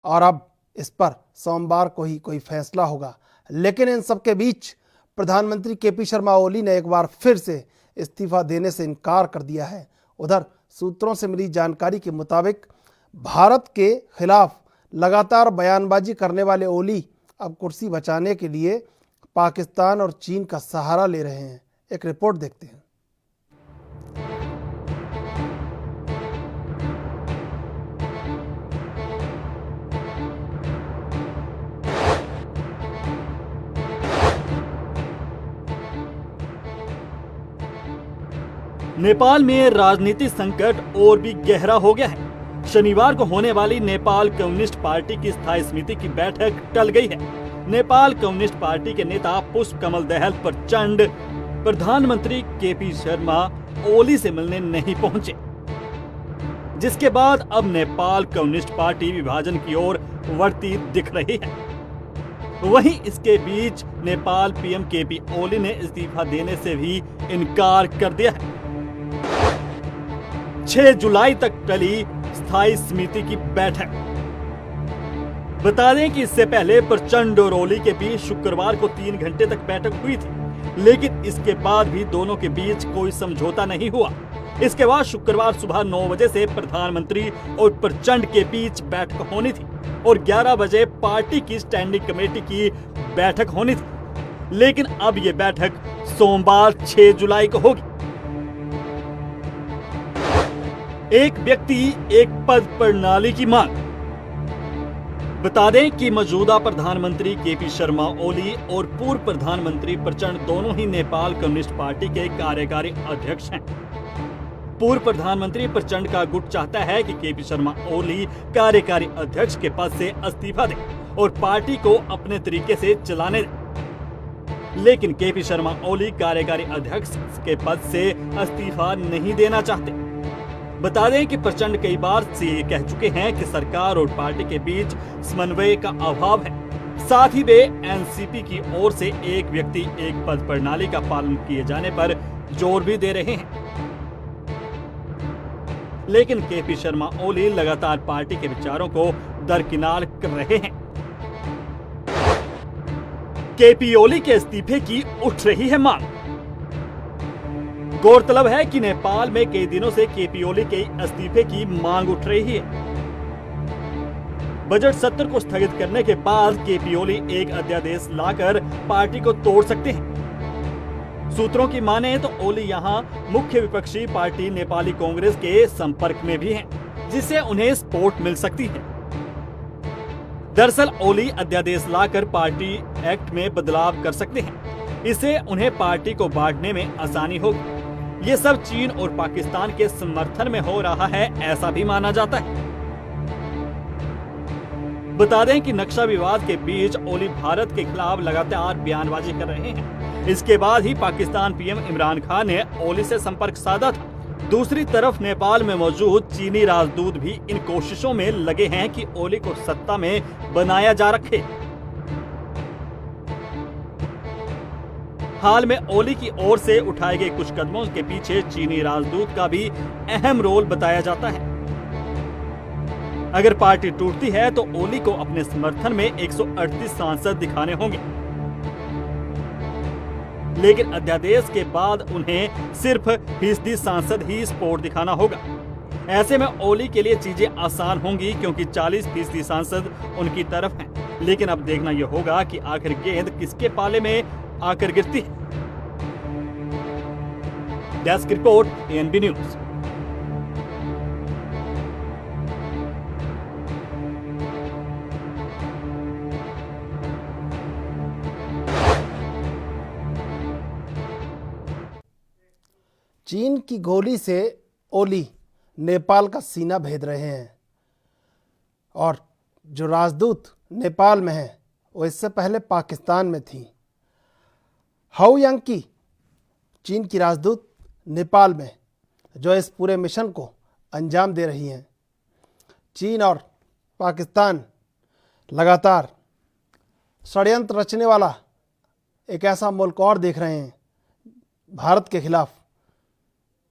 और अब इस पर सोमवार को ही कोई फैसला होगा। लेकिन इन सबके बीच प्रधानमंत्री केपी शर्मा ओली ने एक बार फिर से इस्तीफा देने से इनकार कर दिया है। उधर सूत्रों से मिली जानकारी के मुताबिक भारत के खिलाफ लगातार बयानबाजी करने वाले ओली अब कुर्सी बचाने के लिए पाकिस्तान और चीन का सहारा ले रहे हैं। एक रिपोर्ट देखते हैं। नेपाल में राजनीतिक संकट और भी गहरा हो गया है। शनिवार को होने वाली नेपाल कम्युनिस्ट पार्टी की स्थायी समिति की बैठक टल गई है। नेपाल कम्युनिस्ट पार्टी के नेता पुष्प कमल दहल प्रचंड प्रधानमंत्री केपी शर्मा ओली से मिलने नहीं पहुंचे, जिसके बाद अब नेपाल कम्युनिस्ट पार्टी विभाजन की ओर बढ़ती दिख रही है। वहीं इसके बीच नेपाल पीएम केपी ओली ने इस्तीफा देने से भी इनकार कर दिया है। 6 जुलाई तक टली स्थायी समिति की बैठक। बता दें कि इससे पहले प्रचंड और ओली के बीच शुक्रवार को 3 घंटे तक बैठक हुई थी, लेकिन इसके बाद भी दोनों के बीच कोई समझौता नहीं हुआ। इसके बाद शुक्रवार सुबह 9 बजे से प्रधानमंत्री और प्रचंड के बीच बैठक होनी थी और 11 बजे पार्टी की स्टैंडिंग कमेटी की बैठक होनी थी। लेकिन अब ये बैठक सोमवार 6 जुलाई को होगी। एक व्यक्ति एक पद प्रणाली की मांग। बता दें कि मौजूदा प्रधानमंत्री केपी शर्मा ओली और पूर्व प्रधानमंत्री प्रचंड दोनों ही नेपाल कम्युनिस्ट पार्टी के कार्यकारी अध्यक्ष हैं। पूर्व प्रधानमंत्री प्रचंड का गुट चाहता है कि केपी शर्मा ओली कार्यकारी अध्यक्ष के पद से इस्तीफा दें और पार्टी को अपने तरीके से चलाने दें। लेकिन केपी शर्मा ओली कार्यकारी अध्यक्ष के पद से इस्तीफा नहीं देना चाहते। बता दें कि प्रचंड कई बार से ये कह चुके हैं कि सरकार और पार्टी के बीच समन्वय का अभाव है। साथ ही वे एनसीपी की ओर से एक व्यक्ति एक पद प्रणाली का पालन किए जाने पर जोर भी दे रहे हैं। लेकिन केपी शर्मा ओली लगातार पार्टी के विचारों को दरकिनार कर रहे हैं। केपी ओली के इस्तीफे की उठ रही है मांग। गौरतलब है कि नेपाल में कई दिनों से केपी ओली के इस्तीफे की मांग उठ रही है। बजट सत्र को स्थगित करने के बाद केपी ओली एक अध्यादेश लाकर पार्टी को तोड़ सकते हैं। सूत्रों की माने तो ओली यहां मुख्य विपक्षी पार्टी नेपाली कांग्रेस के संपर्क में भी हैं, जिससे उन्हें सपोर्ट मिल सकती है। दरअसल ओली अध्यादेश लाकर पार्टी एक्ट में बदलाव कर सकते हैं। इससे उन्हें पार्टी को बांटने में आसानी होगी। ये सब चीन और पाकिस्तान के समर्थन में हो रहा है, ऐसा भी माना जाता है। बता दें कि नक्शा विवाद के बीच ओली भारत के खिलाफ लगातार बयानबाजी कर रहे हैं। इसके बाद ही पाकिस्तान पीएम इमरान खान ने ओली से संपर्क साधा था। दूसरी तरफ नेपाल में मौजूद चीनी राजदूत भी इन कोशिशों में लगे हैं कि ओली को सत्ता में बनाया जा रखे। हाल में ओली की ओर से उठाए गए कुछ कदमों के पीछे चीनी राजदूत का भी अहम रोल बताया जाता है। अगर पार्टी टूटती है तो ओली को अपने समर्थन में 138 सांसद दिखाने होंगे, लेकिन अध्यादेश के बाद उन्हें सिर्फ फीसदी सांसद ही सपोर्ट दिखाना होगा। ऐसे में ओली के लिए चीजें आसान होंगी क्योंकि 40% सांसद उनकी तरफ हैं। लेकिन अब देखना यह होगा कि आखिर गेंद किसके पाले में आकर गिरती है। Desk report ANB news. चीन की गोली से ओली नेपाल का सीना भेद रहे हैं और जो राजदूत नेपाल में है वो इससे पहले पाकिस्तान में थी। हाउ यांकी चीन की राजदूत नेपाल में जो इस पूरे मिशन को अंजाम दे रही हैं। चीन और पाकिस्तान लगातार षड्यंत्र रचने वाला एक ऐसा मुल्क और देख रहे हैं भारत के खिलाफ,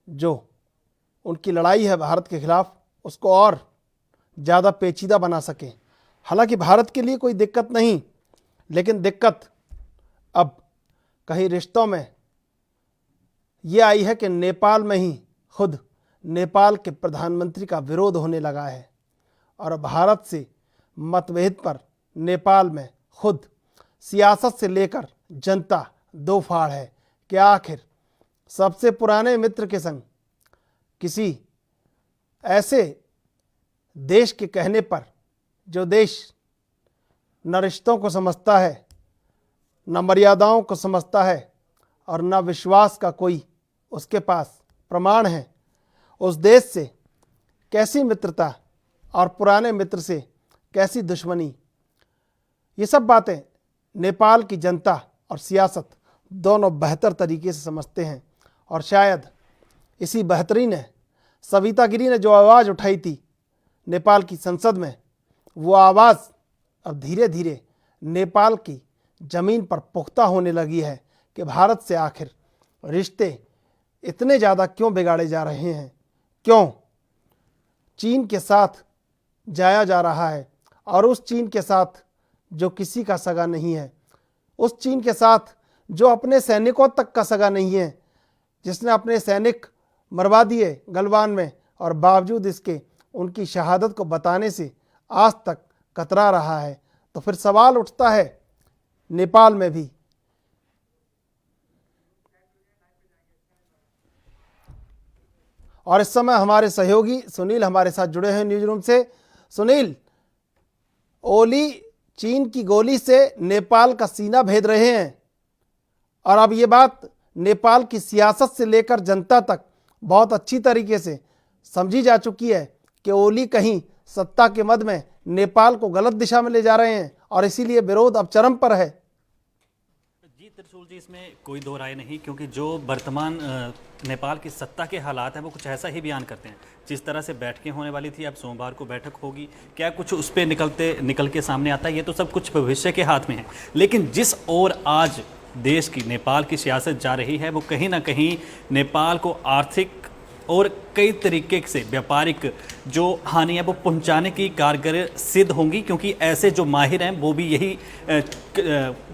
जो उनकी लड़ाई है भारत के खिलाफ उसको और ज़्यादा पेचीदा बना सके। हालांकि भारत के लिए कोई दिक्कत नहीं, लेकिन दिक्कत अब कहीं रिश्तों में ये आई है कि नेपाल में ही खुद नेपाल के प्रधानमंत्री का विरोध होने लगा है और भारत से मतभेद पर नेपाल में खुद सियासत से लेकर जनता दो फाड़ है कि आखिर सबसे पुराने मित्र के संग किसी ऐसे देश के कहने पर, जो देश न रिश्तों को समझता है, न मर्यादाओं को समझता है और न विश्वास का कोई उसके पास प्रमाण है, उस देश से कैसी मित्रता और पुराने मित्र से कैसी दुश्मनी, ये सब बातें नेपाल की जनता और सियासत दोनों बेहतर तरीके से समझते हैं। और शायद इसी बेहतरी ने, सविता गिरी ने जो आवाज़ उठाई थी नेपाल की संसद में, वो आवाज़ अब धीरे धीरे नेपाल की ज़मीन पर पुख्ता होने लगी है कि भारत से आखिर रिश्ते इतने ज़्यादा क्यों बिगाड़े जा रहे हैं, क्यों चीन के साथ जाया जा रहा है, और उस चीन के साथ जो किसी का सगा नहीं है, उस चीन के साथ जो अपने सैनिकों तक का सगा नहीं है, जिसने अपने सैनिक मरवा दिए गलवान में और बावजूद इसके उनकी शहादत को बताने से आज तक कतरा रहा है। तो फिर सवाल उठता है नेपाल में भी, और इस समय हमारे सहयोगी सुनील हमारे साथ जुड़े हैं न्यूज रूम से। सुनील, ओली चीन की गोली से नेपाल का सीना भेद रहे हैं और अब ये बात नेपाल की सियासत से लेकर जनता तक बहुत अच्छी तरीके से समझी जा चुकी है कि ओली कहीं सत्ता के मद में नेपाल को गलत दिशा में ले जा रहे हैं और इसीलिए विरोध अब चरम पर है। जी त्रिशूल जी, इसमें कोई दो राय नहीं, क्योंकि जो वर्तमान नेपाल की सत्ता के हालात हैं वो कुछ ऐसा ही बयान करते हैं। जिस तरह से बैठकें होने वाली थी, अब सोमवार को बैठक होगी, क्या कुछ उस पर निकल के सामने आता है, ये तो सब कुछ भविष्य के हाथ में है। लेकिन जिस ओर आज देश की, नेपाल की सियासत जा रही है, वो कहीं ना कहीं नेपाल को आर्थिक और कई तरीके से व्यापारिक जो हानि है वो पहुंचाने की कारगर सिद्ध होंगी, क्योंकि ऐसे जो माहिर हैं वो भी यही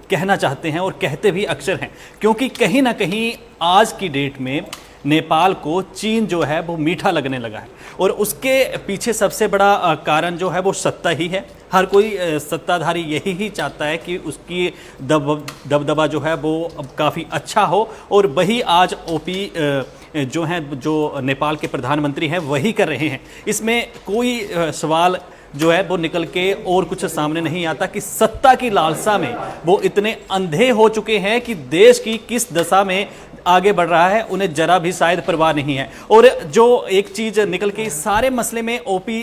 कहना चाहते हैं और कहते भी अक्सर हैं। क्योंकि कहीं ना कहीं आज की डेट में नेपाल को चीन जो है वो मीठा लगने लगा है और उसके पीछे सबसे बड़ा कारण जो है वो सत्ता ही है। हर कोई सत्ताधारी यही ही चाहता है कि उसकी दबदबा जो है वो अब काफ़ी अच्छा हो, और वही आज ओपी जो हैं, जो नेपाल के प्रधानमंत्री हैं, वही कर रहे हैं। इसमें कोई सवाल जो है वो निकल के और कुछ सामने नहीं आता कि सत्ता की लालसा में वो इतने अंधे हो चुके हैं कि देश की किस दशा में आगे बढ़ रहा है उन्हें जरा भी शायद परवाह नहीं है। और जो एक चीज निकल के इस सारे मसले में ओपी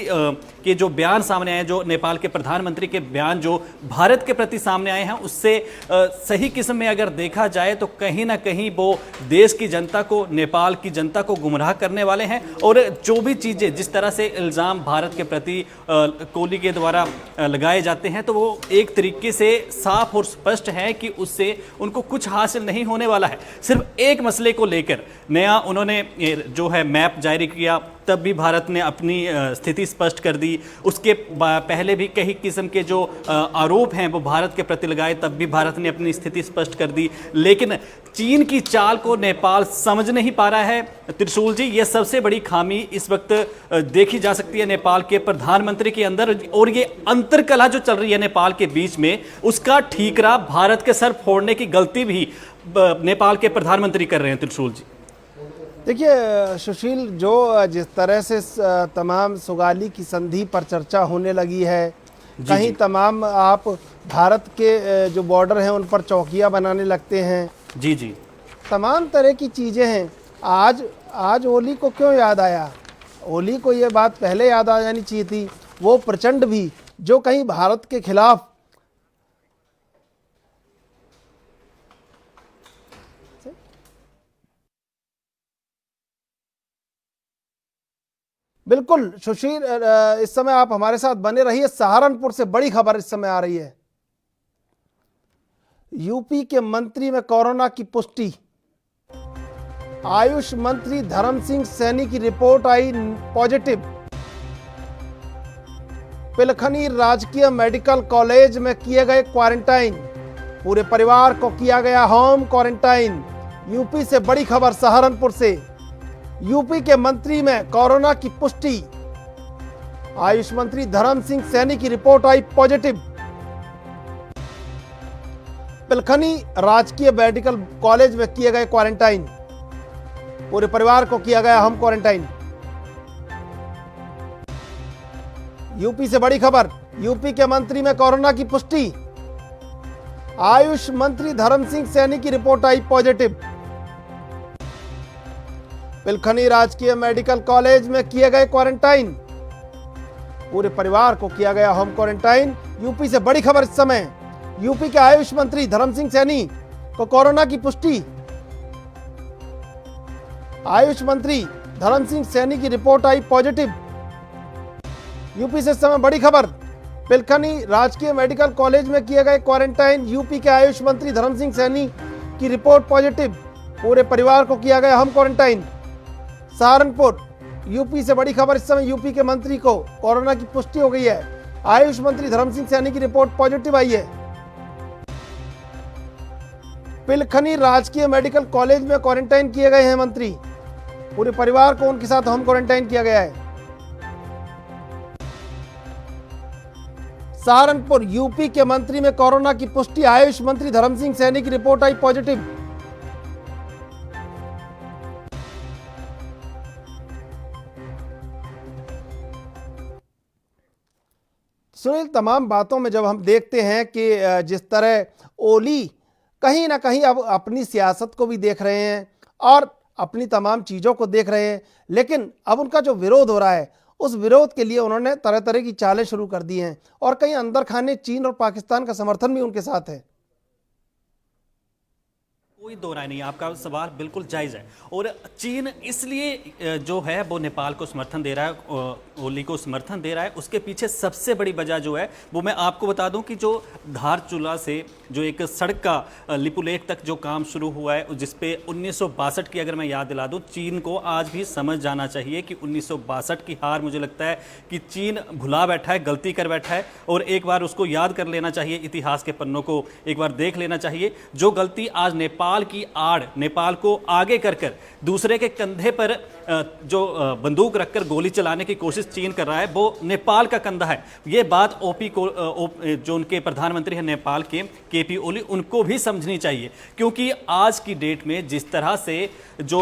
के जो बयान सामने आए, जो नेपाल के प्रधानमंत्री के बयान जो भारत के प्रति सामने आए हैं, उससे सही किस्म में अगर देखा जाए तो कहीं ना कहीं वो देश की जनता को, नेपाल की जनता को गुमराह करने वाले हैं। और जो भी चीज़ें, जिस तरह से इल्ज़ाम भारत के प्रति कोहली के द्वारा लगाए जाते हैं, तो वो एक तरीके से साफ और स्पष्ट है कि उससे उनको कुछ हासिल नहीं होने वाला है। सिर्फ एक मसले को लेकर नया उन्होंने जो है मैप जारी किया, तब भी भारत ने अपनी स्थिति स्पष्ट कर दी। उसके पहले भी कई किस्म के जो आरोप हैं वो भारत के प्रति लगाए, तब भी भारत ने अपनी स्थिति स्पष्ट कर दी। लेकिन चीन की चाल को नेपाल समझ नहीं पा रहा है। त्रिशूल जी, ये सबसे बड़ी खामी इस वक्त देखी जा सकती है नेपाल के प्रधानमंत्री के अंदर, और ये अंतर्कलह जो चल रही है नेपाल के बीच में, उसका ठीकरा भारत के सर फोड़ने की गलती भी नेपाल के प्रधानमंत्री कर रहे हैं। त्रिशूल जी देखिए सुशील, जो जिस तरह से तमाम सुगाली की संधि पर चर्चा होने लगी है, कहीं तमाम आप भारत के जो बॉर्डर हैं उन पर चौकियां बनाने लगते हैं, जी जी, तमाम तरह की चीज़ें हैं। आज ओली को क्यों याद आया? ओली को ये बात पहले याद आ जानी चाहिए थी। वो प्रचंड भी जो कहीं भारत के खिलाफ बिल्कुल सुशील, इस समय आप हमारे साथ बने रहिए। सहारनपुर से बड़ी खबर इस समय आ रही है। यूपी के मंत्री में कोरोना की पुष्टि। आयुष मंत्री धर्म सिंह सैनी की रिपोर्ट आई पॉजिटिव। पिलखनी राजकीय मेडिकल कॉलेज में किए गए क्वारंटाइन, पूरे परिवार को किया गया होम क्वारंटाइन। यूपी से बड़ी खबर सहारनपुर से, यूपी के मंत्री में कोरोना की पुष्टि। आयुष मंत्री धर्म सिंह सैनी की रिपोर्ट आई पॉजिटिव। पिलखनी राजकीय मेडिकल कॉलेज में किए गए क्वारंटाइन, पूरे परिवार को किया गया होम क्वारंटाइन। यूपी से बड़ी खबर, यूपी के मंत्री में कोरोना की पुष्टि। आयुष मंत्री धर्म सिंह सैनी की रिपोर्ट आई पॉजिटिव। पिलखनी राजकीय मेडिकल कॉलेज में किए गए क्वारंटाइन, पूरे परिवार को किया गया होम क्वारंटाइन। यूपी से बड़ी खबर इस समय, यूपी के आयुष मंत्री धर्म सिंह सैनी को कोरोना की पुष्टि। आयुष मंत्री धर्म सिंह सैनी की रिपोर्ट आई पॉजिटिव। यूपी से इस समय बड़ी खबर, पिलखनी राजकीय मेडिकल कॉलेज में किए गए क्वारंटाइन, यूपी के आयुष मंत्री धर्म सिंह सैनी की रिपोर्ट पॉजिटिव, पूरे परिवार को किया गया होम क्वारंटाइन। सहारनपुर, यूपी से बड़ी खबर इस समय, यूपी के मंत्री को कोरोना की पुष्टि हो गई है। आयुष मंत्री धर्म सिंह सैनी की रिपोर्ट पॉजिटिव आई है। पिलखनी राजकीय मेडिकल कॉलेज में क्वारंटाइन किए गए हैं मंत्री, पूरे परिवार को उनके साथ होम क्वारंटाइन किया गया है। सहारनपुर, यूपी के मंत्री में कोरोना की पुष्टि, आयुष मंत्री धर्म सिंह सैनी की रिपोर्ट आई पॉजिटिव। सुनील, तमाम बातों में जब हम देखते हैं कि जिस तरह ओली कहीं ना कहीं अब अपनी सियासत को भी देख रहे हैं और अपनी तमाम चीज़ों को देख रहे हैं, लेकिन अब उनका जो विरोध हो रहा है उस विरोध के लिए उन्होंने तरह तरह की चालें शुरू कर दी हैं और कहीं अंदर खाने चीन और पाकिस्तान का समर्थन भी उनके साथ है। कोई दो राय नहीं, आपका सवाल बिल्कुल जायज़ है। और चीन इसलिए जो है वो नेपाल को समर्थन दे रहा है, ओली को समर्थन दे रहा है, उसके पीछे सबसे बड़ी वजह जो है वो मैं आपको बता दूं कि जो धारचूला से जो एक सड़क का लिपुलेख तक जो काम शुरू हुआ है, जिसपे 1962 की अगर मैं याद दिला दूं, चीन को आज भी समझ जाना चाहिए कि 1962 की हार मुझे लगता है कि चीन भुला बैठा है, गलती कर बैठा है और एक बार उसको याद कर लेना चाहिए, इतिहास के पन्नों को एक बार देख लेना चाहिए। जो गलती आज नेपाल की आड़, नेपाल को आगे कर दूसरे के कंधे पर जो बंदूक रखकर गोली चलाने की कोशिश चीन कर रहा है, वो नेपाल का कंधा है। ये बात ओपी को जो उनके प्रधानमंत्री हैं नेपाल के केपी ओली, उनको भी समझनी चाहिए, क्योंकि आज की डेट में जिस तरह से जो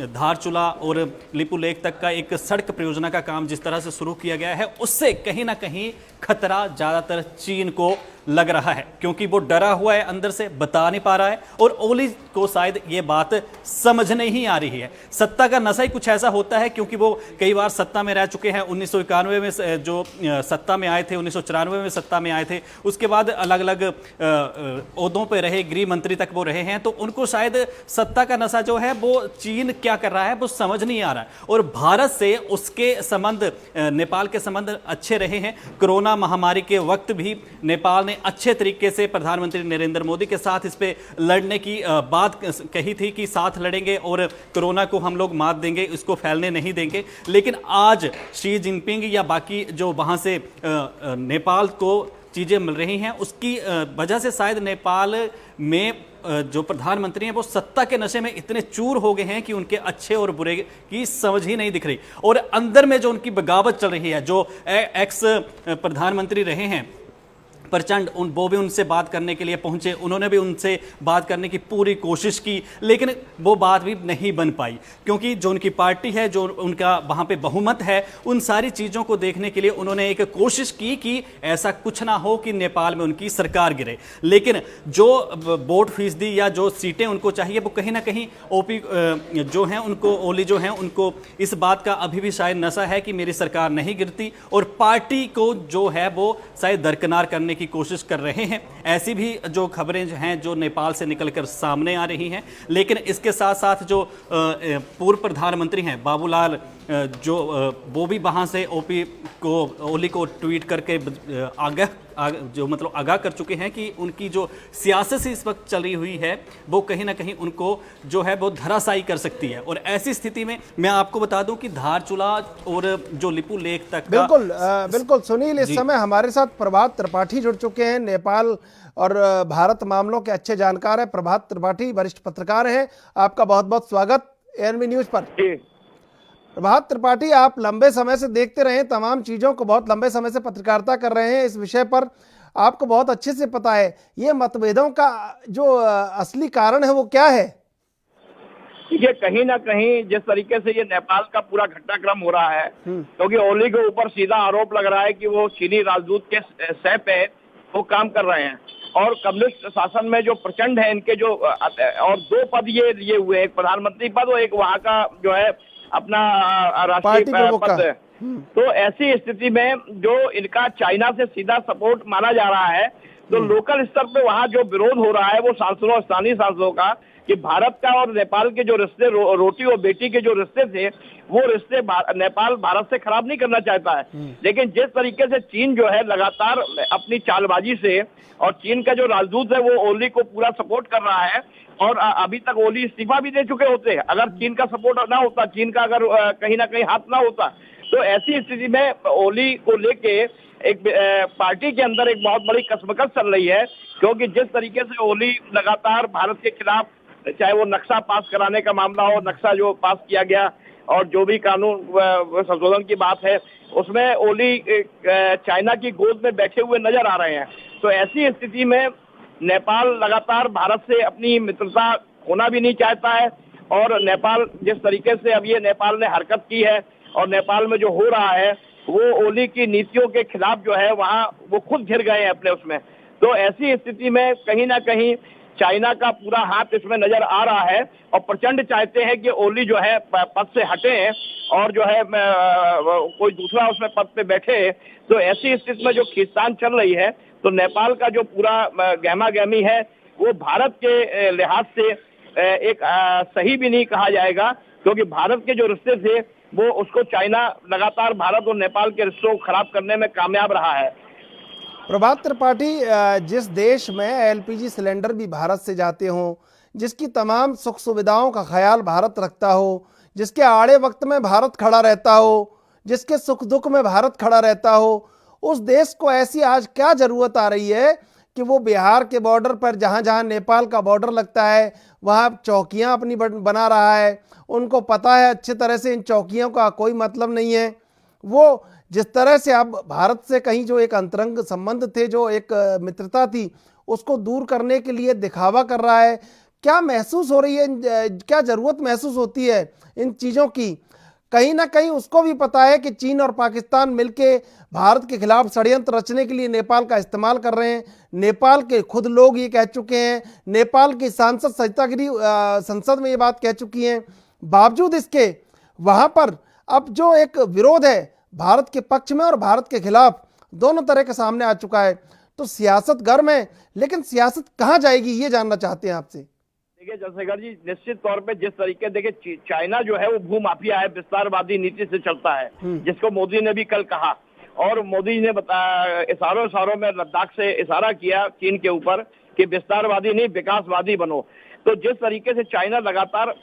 धारचूला और लिपुलेख तक का एक सड़क परियोजना का काम जिस तरह से शुरू किया गया है, उससे कहीं ना कहीं खतरा ज्यादातर चीन को लग रहा है, क्योंकि वो डरा हुआ है, अंदर से बता नहीं पा रहा है और ओली को शायद ये बात समझ नहीं आ रही है। सत्ता का नशा ही कुछ ऐसा होता है, क्योंकि वो कई बार सत्ता में रह चुके हैं। 1991 में जो सत्ता में आए थे, 1994 में सत्ता में आए थे, उसके बाद अलग अलग ओहदों पे रहे, गृह मंत्री तक वो रहे हैं, तो उनको शायद सत्ता का नशा जो है वो चीन क्या कर रहा है वो समझ नहीं आ रहा है। और भारत से उसके संबंध, नेपाल के संबंध अच्छे रहे हैं। कोरोना महामारी के वक्त भी नेपाल ने अच्छे तरीके से प्रधानमंत्री नरेंद्र मोदी के साथ इस पे लड़ने की बात कही थी कि साथ लड़ेंगे और कोरोना को हम लोग मात देंगे, इसको फैलने नहीं देंगे। लेकिन आज शी जिनपिंग या बाकी जो वहां से नेपाल को चीजें मिल रही हैं, उसकी वजह से शायद नेपाल में जो प्रधानमंत्री हैं वो सत्ता के नशे में इतने चूर हो गए हैं कि उनके अच्छे और बुरे की समझ ही नहीं दिख रही। और अंदर में जो उनकी बगावत चल रही है, जो एक्स प्रधानमंत्री रहे हैं प्रचंड, वो भी उनसे बात करने के लिए पहुंचे, उन्होंने भी उनसे बात करने की पूरी कोशिश की, लेकिन वो बात भी नहीं बन पाई, क्योंकि जो उनकी पार्टी है, जो उनका वहां पे बहुमत है, उन सारी चीज़ों को देखने के लिए उन्होंने एक कोशिश की कि ऐसा कुछ ना हो कि नेपाल में उनकी सरकार गिरे। लेकिन जो वोट फीसदी या जो सीटें उनको चाहिए, वो कहीं ना कहीं ओपी जो हैं उनको, ओली जो हैं उनको इस बात का अभी भी शायद नशा है कि मेरी सरकार नहीं गिरती, और पार्टी को जो है वो शायद दरकिनार करने की कोशिश कर रहे हैं। ऐसी भी जो खबरें हैं जो नेपाल से निकलकर सामने आ रही हैं। लेकिन इसके साथ साथ जो पूर्व प्रधानमंत्री हैं बाबूलाल वो भी वहाँ से ओली को ट्वीट करके आगाह कर चुके हैं कि उनकी जो सियासत से इस वक्त चल रही हुई है वो कहीं ना कहीं उनको जो है वो धराशायी कर सकती है। और ऐसी स्थिति में मैं आपको बता दूं कि धारचूला और जो लिपू लेक तक बिल्कुल सुनील, इस समय हमारे साथ प्रभात त्रिपाठी जुड़ चुके हैं, नेपाल और भारत मामलों के अच्छे जानकार हैं। प्रभात त्रिपाठी वरिष्ठ पत्रकार हैं, आपका बहुत बहुत स्वागत एएनबी न्यूज पर। प्रभात त्रिपाठी, आप लंबे समय से देखते रहे तमाम चीजों को, बहुत लंबे समय से पत्रकारिता कर रहे हैं इस विषय पर, आपको बहुत अच्छे से पता है ये मतभेदों का जो असली कारण है वो क्या है? ये कहीं ना कहीं जिस तरीके से ये नेपाल का पूरा घटनाक्रम हो रहा है, क्योंकि ओली के ऊपर सीधा आरोप लग रहा है कि वो चीनी राजदूत के सह पे वो काम कर रहे हैं, और कम्युनिस्ट शासन में जो प्रचंड है इनके जो, और 2 पद ये लिए हुए, एक प्रधानमंत्री पद और एक वहाँ का जो है अपना राष्ट्रीय पद है। तो ऐसी स्थिति में जो इनका चाइना से सीधा सपोर्ट माना जा रहा है, तो लोकल स्तर पे वहाँ जो विरोध हो रहा है वो सांसदों, स्थानीय सांसदों का, कि भारत का और नेपाल के जो रिश्ते, रोटी और बेटी के जो रिश्ते थे, वो रिश्ते नेपाल भारत से खराब नहीं करना चाहता है। लेकिन जिस तरीके से चीन जो है लगातार अपनी चालबाजी से, और चीन का जो राजदूत है वो ओली को पूरा सपोर्ट कर रहा है, और अभी तक ओली इस्तीफा भी दे चुके होते हैं अगर चीन का सपोर्ट ना होता, चीन का अगर कहीं ना कहीं हाथ ना होता। तो ऐसी स्थिति में ओली को लेके एक पार्टी के अंदर एक बहुत बड़ी कसमकस चल रही है, क्योंकि जिस तरीके से ओली लगातार भारत के खिलाफ, चाहे वो नक्शा पास कराने का मामला हो, नक्शा जो पास किया गया और जो भी कानून संशोधन की बात है, उसमें ओली चाइना की गोद में बैठे हुए नजर आ रहे हैं। तो ऐसी स्थिति में नेपाल लगातार भारत से अपनी मित्रता खोना भी नहीं चाहता है, और नेपाल जिस तरीके से अब ये नेपाल ने हरकत की है और नेपाल में जो हो रहा है वो ओली की नीतियों के खिलाफ जो है वहाँ वो खुद घिर गए हैं अपने उसमें। तो ऐसी स्थिति में कहीं ना कहीं चाइना का पूरा हाथ इसमें नजर आ रहा है, और प्रचंड चाहते हैं कि ओली जो है पद से हटे और जो है कोई दूसरा उसमें पद पे बैठे। तो ऐसी स्थिति में जो खींचतान चल रही है, तो नेपाल का जो पूरा गहमा गहमी है वो भारत के लिहाज से एक सही भी नहीं कहा जाएगा, क्योंकि भारत के जो रिश्ते थे वो उसको चाइना लगातार भारत और नेपाल के रिश्तों को खराब करने में कामयाब रहा है। प्रभात त्रिपाठी, जिस देश में एलपीजी सिलेंडर भी भारत से जाते हों, जिसकी तमाम सुख सुविधाओं का ख्याल भारत रखता हो, जिसके आड़े वक्त में भारत खड़ा रहता हो, जिसके सुख दुख में भारत खड़ा रहता हो, उस देश को ऐसी आज क्या जरूरत आ रही है कि वो बिहार के बॉर्डर पर जहाँ जहाँ नेपाल का बॉर्डर लगता है वहाँ चौकियाँ अपनी बना रहा है? उनको पता है अच्छे तरह से इन चौकियों का कोई मतलब नहीं है। वो जिस तरह से अब भारत से कहीं जो एक अंतरंग संबंध थे, जो एक मित्रता थी, उसको दूर करने के लिए दिखावा कर रहा है। क्या महसूस हो रही है, क्या जरूरत महसूस होती है इन चीज़ों की? कहीं ना कहीं उसको भी पता है कि चीन और पाकिस्तान मिलके भारत के खिलाफ षड्यंत्र रचने के लिए नेपाल का इस्तेमाल कर रहे हैं। नेपाल के खुद लोग ये कह चुके हैं, नेपाल की सांसद सरिता गिरी संसद में ये बात कह चुकी हैं। बावजूद इसके वहाँ पर अब जो एक विरोध है भारत के पक्ष में और भारत के खिलाफ, दोनों तरह के सामने आ चुका है। तो सियासत गर्म है, लेकिन सियासत कहाँ जाएगी ये जानना चाहते हैं आपसे। देखिए चंद्रशेखर जी, निश्चित तौर पे जिस तरीके, देखिए चाइना जो है वो भूमाफिया है, विस्तारवादी नीति से चलता है, जिसको मोदी ने भी कल कहा, और मोदी ने बताया इशारों में लद्दाख से इशारा किया चीन के ऊपर कि विस्तारवादी नहीं विकासवादी बनो। तो जिस तरीके से चाइना लगातार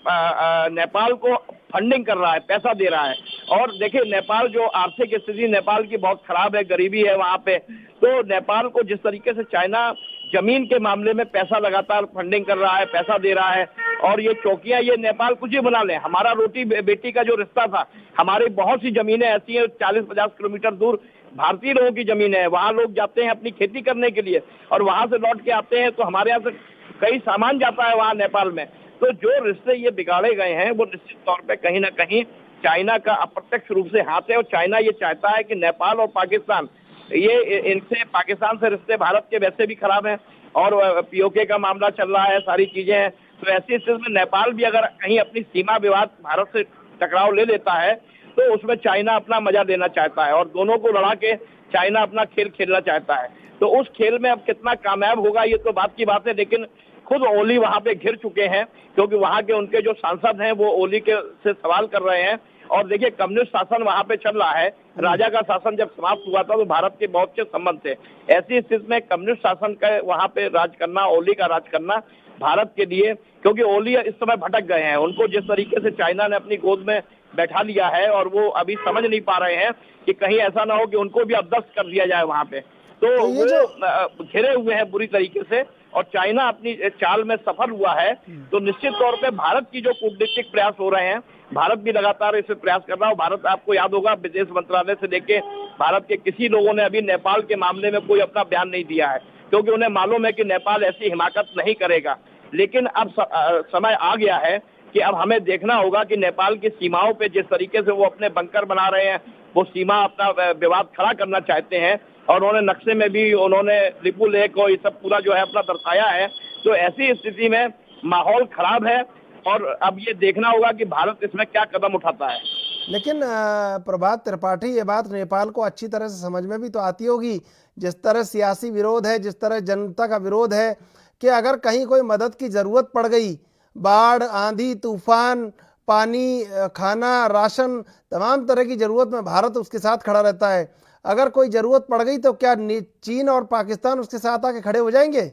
नेपाल को फंडिंग कर रहा है, पैसा दे रहा है, और देखिए नेपाल जो आर्थिक स्थिति नेपाल की बहुत खराब है, गरीबी है वहाँ पे, तो नेपाल को जिस तरीके से चाइना जमीन के मामले में पैसा लगातार फंडिंग कर रहा है, पैसा दे रहा है, और ये चौकियां ये नेपाल कुछ ही बना ले। हमारा रोटी बेटी का जो रिश्ता था, हमारी बहुत सी जमीनें ऐसी हैं 40-50 किलोमीटर दूर भारतीय लोगों की जमीन है, वहाँ लोग जाते हैं अपनी खेती करने के लिए, और वहां से लौट के आते हैं, तो हमारे यहाँ से कई सामान जाता है वहाँ नेपाल में। तो जो रिश्ते ये बिगाड़े गए हैं वो निश्चित तौर पे कहीं ना कहीं चाइना का अप्रत्यक्ष रूप से हाथ है, और चाइना ये चाहता है कि नेपाल और पाकिस्तान, ये इनसे पाकिस्तान से रिश्ते भारत के वैसे भी खराब हैं, और पीओके का मामला चल रहा है, सारी चीजें हैं। तो ऐसी स्थिति में नेपाल भी अगर कहीं अपनी सीमा विवाद भारत से टकराव ले लेता है, तो उसमें चाइना अपना मजा लेना चाहता है, और दोनों को लड़ा के चाइना अपना खेल खेलना चाहता है। तो उस खेल में अब कितना कामयाब होगा ये तो बात की बात है, लेकिन खुद ओली वहां पे घिर चुके हैं, क्योंकि वहां के उनके जो सांसद हैं वो ओली के से सवाल कर रहे हैं, और देखिए कम्युनिस्ट शासन वहां पे चल रहा है। राजा का शासन जब समाप्त हुआ था तो भारत के बहुत से संबंध थे। ऐसी स्थिति में कम्युनिस्ट शासन का वहां पे राज करना, ओली का राज करना भारत के लिए, क्योंकि ओली इस समय भटक गए हैं, उनको जिस तरीके से चाइना ने अपनी गोद में बैठा लिया है और वो अभी समझ नहीं पा रहे हैं कि कहीं ऐसा ना हो कि उनको भी अध्यक्ष कर दिया जाए वहां पे। तो वो घिरे हुए हैं बुरी तरीके से और चाइना अपनी चाल में सफल हुआ है। तो निश्चित तौर पे भारत की जो कूटनीतिक प्रयास हो रहे हैं, भारत भी लगातार इसे प्रयास कर रहा है। भारत, आपको याद होगा, विदेश मंत्रालय से लेके भारत के किसी लोगों ने अभी नेपाल के मामले में कोई अपना बयान नहीं दिया है, क्योंकि उन्हें मालूम है कि नेपाल ऐसी हिमाकत नहीं करेगा। लेकिन अब समय आ गया है कि अब हमें देखना होगा कि नेपाल की सीमाओं पे जिस तरीके से वो अपने बंकर बना रहे हैं, वो सीमा अपना विवाद खड़ा करना चाहते हैं और उन्होंने नक्शे में भी उन्होंने लिपू लेक और ये सब पूरा जो है अपना दर्शाया है। तो ऐसी स्थिति में माहौल खराब है और अब ये देखना होगा कि भारत इसमें क्या कदम उठाता है। लेकिन प्रभात त्रिपाठी, ये बात नेपाल को अच्छी तरह से समझ में भी तो आती होगी, जिस तरह सियासी विरोध है, जिस तरह जनता का विरोध है, कि अगर कहीं कोई मदद की ज़रूरत पड़ गई, बाढ़, आंधी, तूफान, पानी, खाना, राशन, तमाम तरह की ज़रूरत में भारत उसके साथ खड़ा रहता है। अगर कोई ज़रूरत पड़ गई तो क्या चीन और पाकिस्तान उसके साथ आके खड़े हो जाएंगे?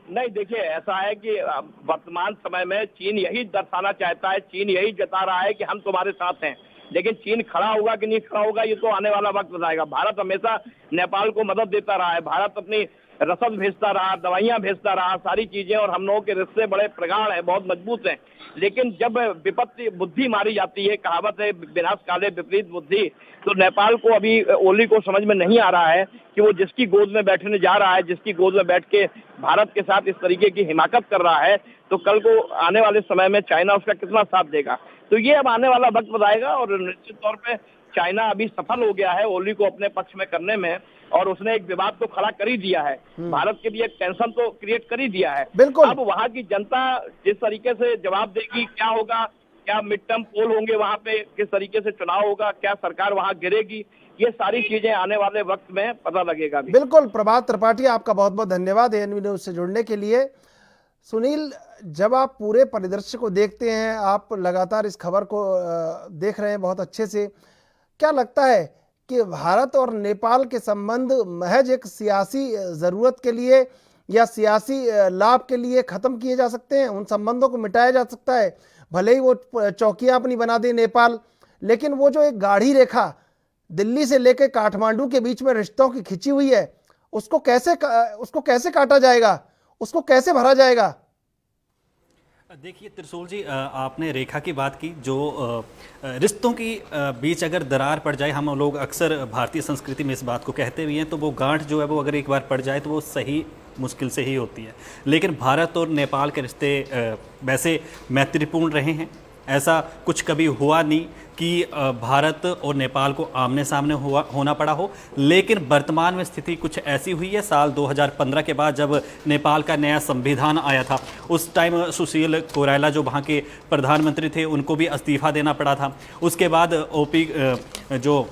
नहीं, देखिए ऐसा है कि वर्तमान समय में चीन यही दर्शाना चाहता है, चीन यही जता रहा है कि हम तुम्हारे साथ हैं। लेकिन चीन खड़ा होगा कि नहीं खड़ा होगा ये तो आने वाला वक्त बताएगा। भारत हमेशा नेपाल को मदद देता रहा है, भारत अपनी रसद भेजता रहा, दवाइयां भेजता रहा, सारी चीजें, और हम लोगों के रिश्ते बड़े प्रगाढ़ हैं, बहुत मजबूत हैं। लेकिन जब विपत्ति बुद्धि मारी जाती है, कहावत है विनाश काले विपरीत बुद्धि, तो नेपाल को अभी ओली को समझ में नहीं आ रहा है कि वो जिसकी गोद में बैठने जा रहा है, जिसकी गोद में बैठ के भारत के साथ इस तरीके की हिमाकत कर रहा है, तो कल को आने वाले समय में चाइना उसका कितना साथ देगा। तो ये अब आने वाला वक्त बताएगा और निश्चित तौर पे चाइना अभी सफल हो गया है ओली को अपने पक्ष में करने में, और उसने एक विवाद तो खड़ा कर ही दिया है, भारत के लिए एक टेंशन तो क्रिएट कर ही दिया है। बिल्कुल। अब वहां की जनता जिस तरीके से जवाब देगी, क्या होगा, क्या मिड टर्म पोल होंगे वहां पे, किस तरीके से चुनाव होगा, क्या सरकार वहां गिरेगी, ये सारी चीजें आने वाले वक्त में पता लगेगा भी। बिल्कुल। प्रभात त्रिपाठी, आपका बहुत बहुत धन्यवाद एएनबी न्यूज से जुड़ने के लिए। सुनील, जब आप पूरे परिदृश्य को देखते हैं, आप लगातार इस खबर को देख रहे हैं बहुत अच्छे से, क्या लगता है कि भारत और नेपाल के संबंध महज एक सियासी ज़रूरत के लिए या सियासी लाभ के लिए ख़त्म किए जा सकते हैं? उन संबंधों को मिटाया जा सकता है? भले ही वो चौकियां अपनी बना दे नेपाल, लेकिन वो जो एक गाढ़ी रेखा दिल्ली से लेकर काठमांडू के बीच में रिश्तों की खिंची हुई है, उसको कैसे काटा जाएगा, उसको कैसे भरा जाएगा? देखिए त्रिशूल जी, आपने रेखा की बात की, जो रिश्तों की बीच अगर दरार पड़ जाए, हम लोग अक्सर भारतीय संस्कृति में इस बात को कहते भी हैं, तो वो गांठ जो है वो अगर एक बार पड़ जाए तो वो सही मुश्किल से ही होती है। लेकिन भारत और नेपाल के रिश्ते वैसे मैत्रीपूर्ण रहे हैं, ऐसा कुछ कभी हुआ नहीं कि भारत और नेपाल को आमने सामने होना पड़ा हो। लेकिन वर्तमान में स्थिति कुछ ऐसी हुई है, साल 2015 के बाद जब नेपाल का नया संविधान आया था, उस टाइम सुशील कोइराला जो वहाँ के प्रधानमंत्री थे, उनको भी इस्तीफा देना पड़ा था। उसके बाद ओपी जो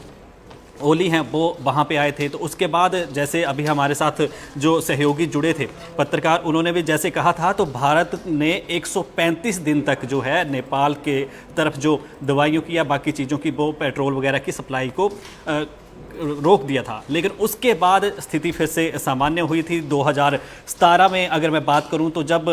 ओली हैं वो वहाँ पे आए थे। तो उसके बाद जैसे अभी हमारे साथ जो सहयोगी जुड़े थे पत्रकार, उन्होंने भी जैसे कहा था, तो भारत ने 135 दिन तक जो है नेपाल के तरफ जो दवाइयों की या बाकी चीज़ों की, वो पेट्रोल वगैरह की सप्लाई को रोक दिया था। लेकिन उसके बाद स्थिति फिर से सामान्य हुई थी। 2017 में अगर मैं बात करूं तो जब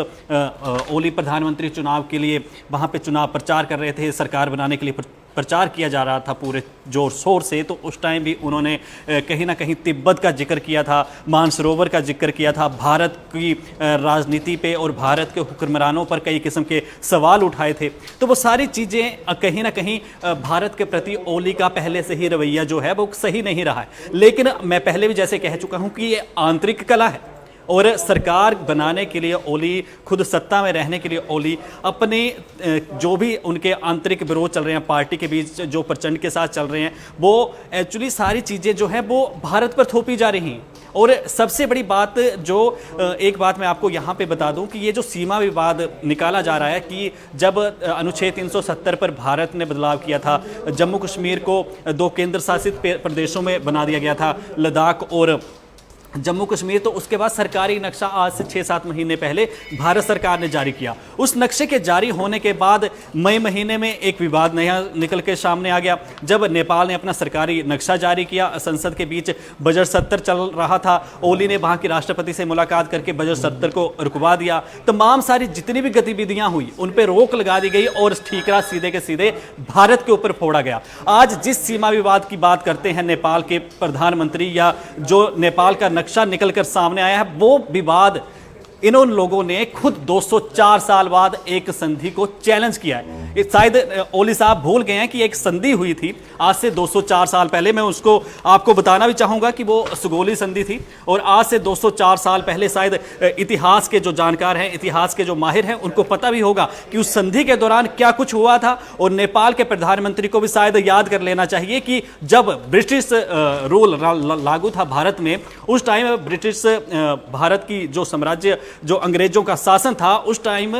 ओली प्रधानमंत्री चुनाव के लिए वहाँ पे चुनाव प्रचार कर रहे थे, सरकार बनाने के लिए प्रचार किया जा रहा था पूरे जोर शोर से, तो उस टाइम भी उन्होंने कहीं ना कहीं तिब्बत का जिक्र किया था, मानसरोवर का जिक्र किया था, भारत की राजनीति पे और भारत के हुक्मरानों पर कई किस्म के सवाल उठाए थे। तो वो सारी चीज़ें कहीं ना कहीं भारत के प्रति ओली का पहले से ही रवैया जो है वो सही नहीं रहा है। लेकिन मैं पहले भी जैसे कह चुका हूँ कि ये आंतरिक कला है, और सरकार बनाने के लिए ओली, खुद सत्ता में रहने के लिए ओली अपने जो भी उनके आंतरिक विरोध चल रहे हैं पार्टी के बीच, जो प्रचंड के साथ चल रहे हैं, वो एक्चुअली सारी चीज़ें जो हैं वो भारत पर थोपी जा रही हैं। और सबसे बड़ी बात जो एक बात मैं आपको यहाँ पे बता दूं कि ये जो सीमा विवाद निकाला जा रहा है कि जब अनुच्छेद 370 पर भारत ने बदलाव किया था, जम्मू कश्मीर को 2 केंद्र शासित प्रदेशों में बना दिया गया था, लद्दाख और जम्मू कश्मीर, तो उसके बाद सरकारी नक्शा आज से 6-7 महीने पहले भारत सरकार ने जारी किया। उस नक्शे के जारी होने के बाद मई महीने में एक विवाद नया निकल के सामने आ गया। जब नेपाल ने अपना सरकारी नक्शा जारी किया, संसद के बीच बजट सत्र चल रहा था, ओली ने वहां के राष्ट्रपति से मुलाकात करके बजट सत्र को रुकवा दिया। तमाम सारी जितनी भी गतिविधियां हुई उन पर रोक लगा दी गई और ठीकरा सीधे के सीधे भारत के ऊपर फोड़ा गया। आज जिस सीमा विवाद की बात करते हैं नेपाल के प्रधानमंत्री, या जो नेपाल का नक्शा निकलकर सामने आया है, वो विवाद इन लोगों ने खुद 204 साल बाद एक संधि को चैलेंज किया है। शायद ओली साहब भूल गए हैं कि एक संधि हुई थी आज से 204 साल पहले। मैं उसको आपको बताना भी चाहूंगा कि वो सुगोली संधि थी, और आज से 204 साल पहले शायद इतिहास के जो जानकार हैं, इतिहास के जो माहिर हैं, उनको पता भी होगा कि उस संधि के दौरान क्या कुछ हुआ था। और नेपाल के प्रधानमंत्री को भी शायद याद कर लेना चाहिए कि जब ब्रिटिश रूल लागू था भारत में, उस टाइम ब्रिटिश भारत की जो साम्राज्य, जो अंग्रेजों का शासन था, उस टाइम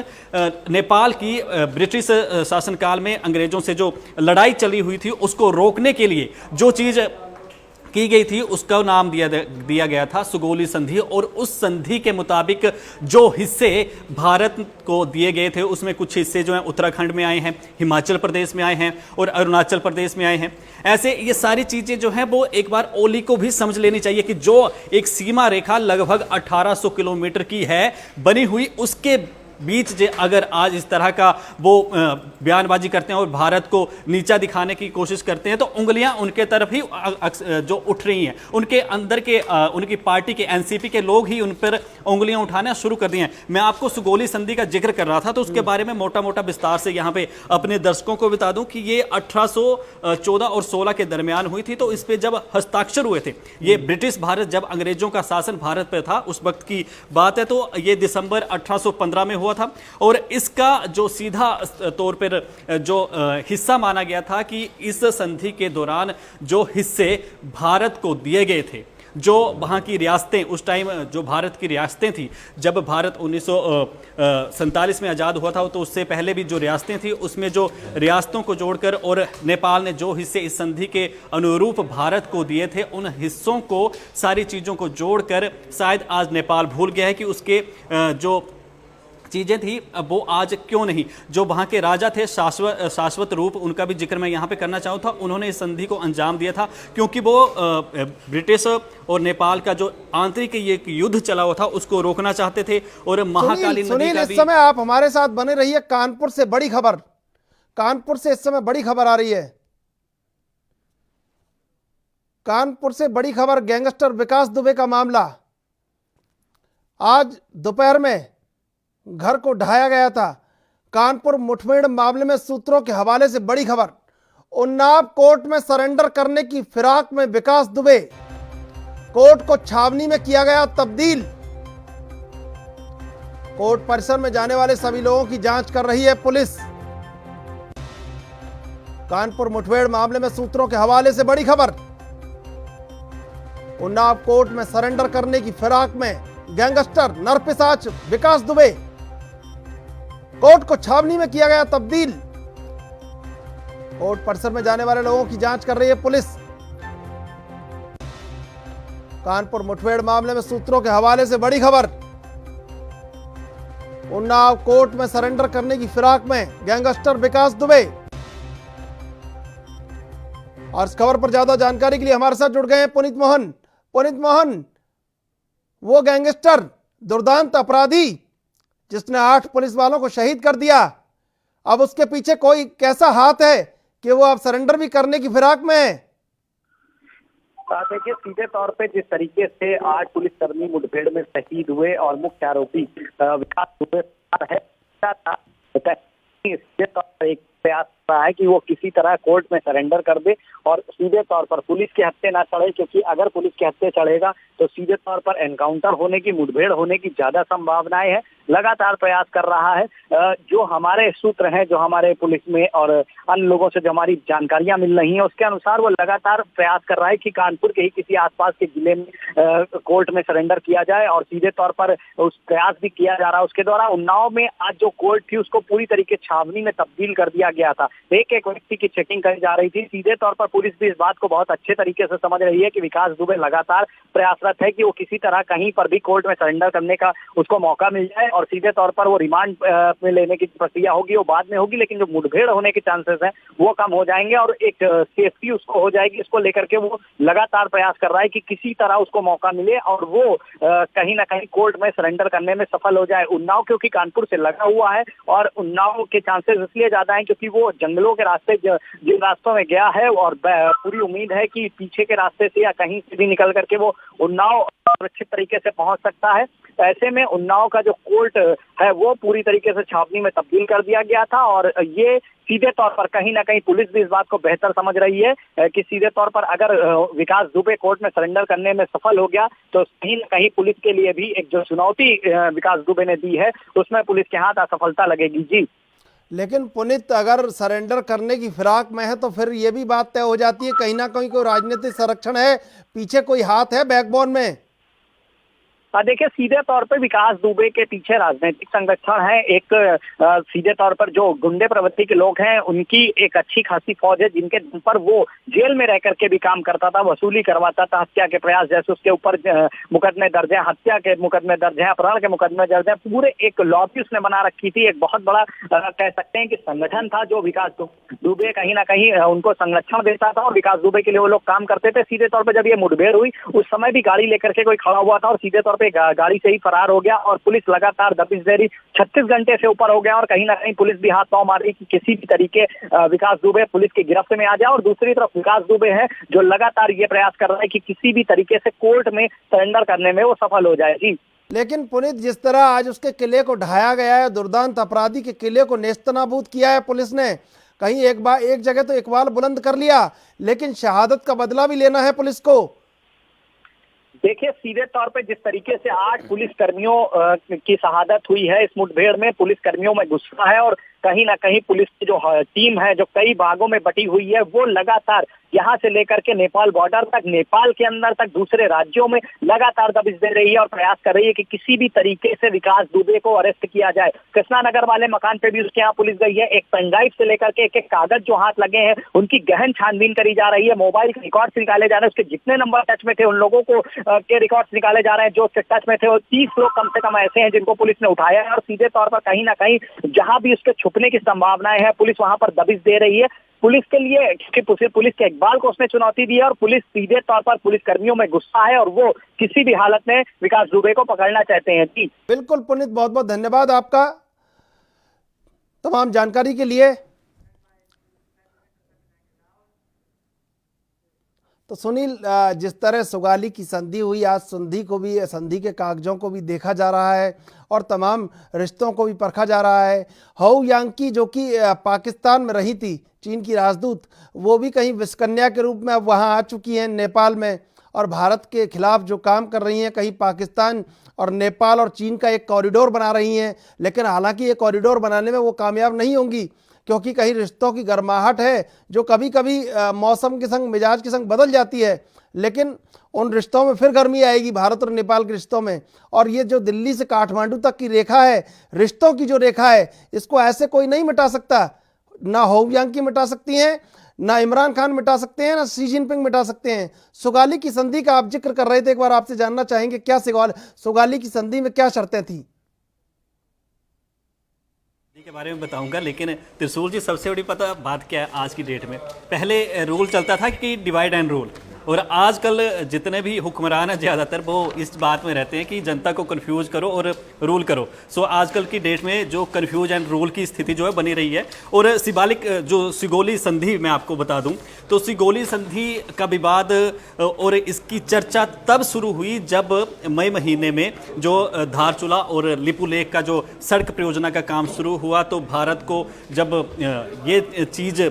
नेपाल की ब्रिटिश शासनकाल में अंग्रेजों से जो लड़ाई चली हुई थी, उसको रोकने के लिए जो चीज की गई थी उसका नाम दिया गया था सुगोली संधि। और उस संधि के मुताबिक जो हिस्से भारत को दिए गए थे, उसमें कुछ हिस्से जो हैं उत्तराखंड में आए हैं, हिमाचल प्रदेश में आए हैं और अरुणाचल प्रदेश में आए हैं। ऐसे ये सारी चीजें जो हैं वो एक बार ओली को भी समझ लेनी चाहिए कि जो एक सीमा रेखा लगभग 1800 किलोमीटर की है बनी हुई, उसके बीच जे अगर आज इस तरह का वो बयानबाजी करते हैं और भारत को नीचा दिखाने की कोशिश करते हैं, तो उंगलियां उनके तरफ ही जो उठ रही हैं। उनके अंदर के उनकी पार्टी के एनसीपी के लोग ही उन पर उंगलियां उठाना शुरू कर दी हैं। मैं आपको सुगोली संधि का जिक्र कर रहा था, तो उसके बारे में मोटा मोटा विस्तार से यहाँ पे अपने दर्शकों को बता दूं कि ये 1814 और 16 के दरमियान हुई थी। तो इस पे जब हस्ताक्षर हुए थे, ये ब्रिटिश भारत, जब अंग्रेजों का शासन भारत पे था उस वक्त की बात है, तो ये दिसंबर 1815 में हुआ था। और इसका जो सीधा तौर पर जो हिस्सा माना गया था कि इस संधि के दौरान जो हिस्से भारत को दिए गए थे, जो वहाँ की रियासतें, उस टाइम जो भारत की रियासतें थी, जब भारत 1947 में आज़ाद हुआ था, तो उससे पहले भी जो रियासतें थी, उसमें जो रियासतों को जोड़कर और नेपाल ने जो हिस्से इस संधि के अनुरूप भारत को दिए थे, उन हिस्सों को, सारी चीज़ों को जोड़कर शायद आज नेपाल भूल गया है कि उसके जो चीजें थी वो आज क्यों नहीं। जो वहां के राजा थे, शाश्वत रूप, उनका भी जिक्र मैं यहां पे करना चाहूँ था। उन्होंने इस संधि को अंजाम दिया था क्योंकि वो ब्रिटिश और नेपाल का जो आंतरिक ये युद्ध चला हुआ था उसको रोकना चाहते थे। और महाकाली नदी का भी। इस समय आप हमारे साथ बने रहिए। कानपुर से बड़ी खबर, कानपुर से इस समय बड़ी खबर आ रही है। कानपुर से बड़ी खबर, गैंगस्टर विकास दुबे का मामला। आज दोपहर में घर को ढाया गया था। कानपुर मुठभेड़ मामले में सूत्रों के हवाले से बड़ी खबर। उन्नाव कोर्ट में सरेंडर करने की फिराक में विकास दुबे, कोर्ट को छावनी में किया गया तब्दील। कोर्ट परिसर में जाने वाले सभी लोगों की जांच कर रही है पुलिस। कानपुर मुठभेड़ मामले में सूत्रों के हवाले से बड़ी खबर। उन्नाव कोर्ट में सरेंडर करने की फिराक में गैंगस्टर नरपिशाच विकास दुबे, कोर्ट को छावनी में किया गया तब्दील। कोर्ट परिसर में जाने वाले लोगों की जांच कर रही है पुलिस। कानपुर मुठभेड़ मामले में सूत्रों के हवाले से बड़ी खबर। उन्नाव कोर्ट में सरेंडर करने की फिराक में गैंगस्टर विकास दुबे। और इस खबर पर ज्यादा जानकारी के लिए हमारे साथ जुड़ गए हैं पुनीत मोहन। पुनीत मोहन, वो गैंगस्टर, दुर्दांत अपराधी जिसने 8 पुलिस वालों को शहीद कर दिया, अब उसके पीछे कोई कैसा हाथ है कि वो अब सरेंडर भी करने की फिराक में है? देखिए, सीधे तौर पे जिस तरीके से 8 पुलिसकर्मी मुठभेड़ में शहीद हुए और मुख्य आरोपी विकास दुबे है, सीधे तौर पर एक प्रयास रहा है कि वो किसी तरह कोर्ट में सरेंडर कर दे और सीधे तौर पर पुलिस के हत्थे ना चढ़े, क्योंकि अगर पुलिस के हत्थे चढ़ेगा तो सीधे तौर पर एनकाउंटर होने की, मुठभेड़ होने की ज्यादा संभावनाएं हैं। लगातार प्रयास कर रहा है। जो हमारे सूत्र हैं, जो हमारे पुलिस में और अन्य लोगों से जो हमारी जानकारियां मिल रही हैं, उसके अनुसार वो लगातार प्रयास कर रहा है कि कानपुर के ही किसी आसपास के जिले में कोर्ट में सरेंडर किया जाए, और सीधे तौर पर उस प्रयास भी किया जा रहा है। उसके द्वारा उन्नाव में आज जो कोर्ट थी उसको पूरी तरीके छावनी में तब्दील कर दिया गया था। एक एक व्यक्ति की चेकिंग करी जा रही थी। सीधे तौर पर पुलिस भी इस बात को बहुत अच्छे तरीके से समझ रही है कि विकास दुबे लगातार प्रयासरत है कि वो किसी तरह कहीं पर भी कोर्ट में सरेंडर करने का उसको मौका मिल जाए, और सीधे तौर पर वो रिमांड में लेने की प्रक्रिया होगी वो बाद में होगी, लेकिन जो मुठभेड़ होने के चांसेस हैं वो कम हो जाएंगे और एक सेफ्टी उसको हो जाएगी। इसको लेकर के वो लगातार प्रयास कर रहा है कि किसी तरह उसको मौका मिले और वो कहीं ना कहीं कोर्ट में सरेंडर करने में सफल हो जाए। उन्नाव क्योंकि कानपुर से लगा हुआ है और उन्नाव के चांसेस इसलिए ज्यादा हैं क्योंकि वो जंगलों के रास्ते जिन रास्तों में गया है, और पूरी उम्मीद है कि पीछे के रास्ते से या कहीं से भी निकल करके वो उन्नाव सुरक्षित तरीके से पहुंच सकता है। ऐसे में उन्नाव का जो कोर्ट है वो पूरी तरीके से छावनी में तब्दील कर दिया गया था, और ये सीधे तौर पर कहीं ना कहीं पुलिस भी इस बात को बेहतर समझ रही है कि सीधे तौर पर अगर विकास दुबे कोर्ट में सरेंडर करने में सफल हो गया तो कहीं ना कहीं पुलिस के लिए भी एक जो चुनौती विकास दुबे ने दी है उसमें पुलिस के हाथ असफलता लगेगी। जी, लेकिन पुनीत, अगर सरेंडर करने की फिराक में है तो फिर ये भी बात तय हो जाती है कहीं ना कहीं कोई राजनीतिक संरक्षण है, पीछे कोई हाथ है बैकबोन में। देखिए, सीधे तौर पर विकास दुबे के पीछे राजनीतिक संरक्षण है। एक सीधे तौर पर जो गुंडे प्रवृत्ति के लोग हैं उनकी एक अच्छी खासी फौज है जिनके पर वो जेल में रह करके भी काम करता था, वसूली करवाता था। हत्या के प्रयास जैसे उसके ऊपर मुकदमे दर्ज हैं, हत्या के मुकदमे दर्ज हैं, अपहरण के मुकदमे दर्ज हैं। पूरे एक लॉबी उसने बना रखी थी। एक बहुत बड़ा कह सकते हैं कि संगठन था जो विकास दुबे कहीं ना कहीं उनको संरक्षण देता था और विकास दुबे के लिए वो लोग काम करते थे। सीधे तौर पर जब ये मुठभेड़ हुई उस समय भी गाड़ी लेकर के कोई खड़ा हुआ था और सीधे तौर पे गाड़ी से ही फरार हो गया, और पुलिस लगातार दबिश दे रही। 36 घंटे से ऊपर हो गया और कहीं ना कहीं पुलिस भी हाथ पांव मार रही कि किसी भी तरीके विकास दुबे पुलिस की गिरफ्त में आ जाए। और दूसरी तरफ विकास दुबे है जो लगातार ये प्रयास कर रहा है कि किसी भी तरीके से कोर्ट में सरेंडर करने में वो सफल हो जाए। जी, लेकिन पुनीत, जिस तरह आज उसके किले को ढाया गया है, दुर्दांत अपराधी के किले को नेस्तनाबूद किया है पुलिस ने, कहीं एक जगह तो इकबाल बुलंद कर लिया, लेकिन शहादत का बदला भी लेना है पुलिस को। देखिए, सीधे तौर पे जिस तरीके से 8 पुलिस कर्मियों की शहादत हुई है इस मुठभेड़ में, पुलिस कर्मियों में गुस्सा है और कहीं ना कहीं पुलिस की जो टीम है जो कई भागों में बटी हुई है वो लगातार यहाँ से लेकर के नेपाल बॉर्डर तक, नेपाल के अंदर तक, दूसरे राज्यों में लगातार दबिश दे रही है और प्रयास कर रही है कि किसी भी तरीके से विकास दुबे को अरेस्ट किया जाए। कृष्णानगर वाले मकान पे भी उसके यहाँ पुलिस गई है। एक पेनड्राइव से लेकर के एक कागज जो हाथ लगे हैं उनकी गहन छानबीन करी जा रही है। मोबाइल के रिकॉर्ड्स निकाले जा रहे हैं, उसके जितने नंबर टच में थे उन लोगों को के रिकॉर्ड्स निकाले जा रहे हैं जो उसके टच में थे। और 30 लोग कम से कम ऐसे हैं जिनको पुलिस ने उठाया है और सीधे तौर पर कहीं ना कहीं जहां भी उसके छुपने की संभावनाएं हैं पुलिस वहां पर दबिश दे रही है। पुलिस के लिए, क्योंकि पुलिस के इकबाल को उसने चुनौती दी है और पुलिस सीधे तौर पर पुलिस कर्मियों में गुस्सा है और वो किसी भी हालत में विकास दुबे को पकड़ना चाहते हैं। जी बिल्कुल पुनीत, बहुत बहुत धन्यवाद आपका तमाम जानकारी के लिए। तो सुनील, जिस तरह सुगाली की संधि हुई, आज संधि के कागजों को भी देखा जा रहा है और तमाम रिश्तों को भी परखा जा रहा है। हाउ यांकी जो कि पाकिस्तान में रही थी, चीन की राजदूत, वो भी कहीं विषकन्या के रूप में अब वहाँ आ चुकी हैं नेपाल में, और भारत के खिलाफ जो काम कर रही हैं, कहीं पाकिस्तान और नेपाल और चीन का एक कॉरिडोर बना रही हैं। लेकिन हालांकि ये कॉरिडोर बनाने में वो कामयाब नहीं होंगी, क्योंकि कहीं रिश्तों की गर्माहट है जो कभी कभी मौसम के संग, मिजाज के संग बदल जाती है, लेकिन उन रिश्तों में फिर गर्मी आएगी, भारत और नेपाल के रिश्तों में। और ये जो दिल्ली से काठमांडू तक की रेखा है, रिश्तों की जो रेखा है, इसको ऐसे कोई नहीं मिटा सकता। ना हाउ यांकी मिटा सकती हैं, ना इमरान खान मिटा सकते हैं, ना शी जिनपिंग मिटा सकते हैं। सुगाली की संधि का आप जिक्र कर रहे थे, एक बार आपसे जानना चाहेंगे क्या सुगाली की संधि में क्या शर्तें थी के बारे में बताऊंगा, लेकिन त्रिशूल जी, सबसे बड़ी बात क्या है आज की डेट में? पहले रूल चलता था कि डिवाइड एंड रूल, और आजकल जितने भी हुक्मरान हैं ज़्यादातर वो इस बात में रहते हैं कि जनता को कंफ्यूज करो और रूल करो। सो आजकल की डेट में जो कंफ्यूज एंड रूल की स्थिति जो है बनी रही है। और सिबालिक जो सिगोली संधि मैं आपको बता दूं, तो सिगोली संधि का विवाद और इसकी चर्चा तब शुरू हुई जब मई महीने में जो धारचूला और लिपुलेख का जो सड़क परियोजना का काम शुरू हुआ, तो भारत को जब ये चीज़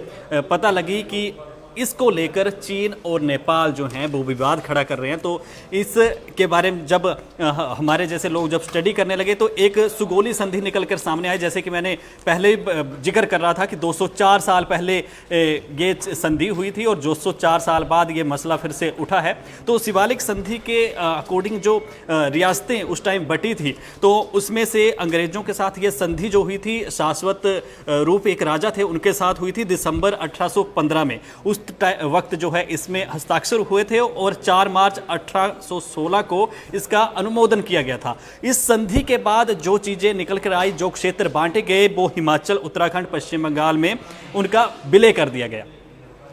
पता लगी कि इसको लेकर चीन और नेपाल जो हैं वो विवाद खड़ा कर रहे हैं। तो इसके बारे में जब हमारे जैसे लोग जब स्टडी करने लगे तो एक सुगोली संधि निकल कर सामने आई, जैसे कि मैंने पहले जिक्र कर रहा था कि 204 साल पहले ये संधि हुई थी और 204 साल बाद ये मसला फिर से उठा है। तो शिवालिक संधि के अकॉर्डिंग जो रियासतें उस टाइम बटी थी तो उसमें से अंग्रेजों के साथ ये संधि जो हुई थी, शाश्वत रूप एक राजा थे उनके साथ हुई थी दिसंबर 1815 में। उस वक्त जो है इसमें हस्ताक्षर हुए थे और 4 मार्च 1816 को इसका अनुमोदन किया गया था। इस संधि के बाद जो चीजें निकल कर आई, जो क्षेत्र बांटे गए, वो हिमाचल, उत्तराखंड, पश्चिम बंगाल में उनका विलय कर दिया गया।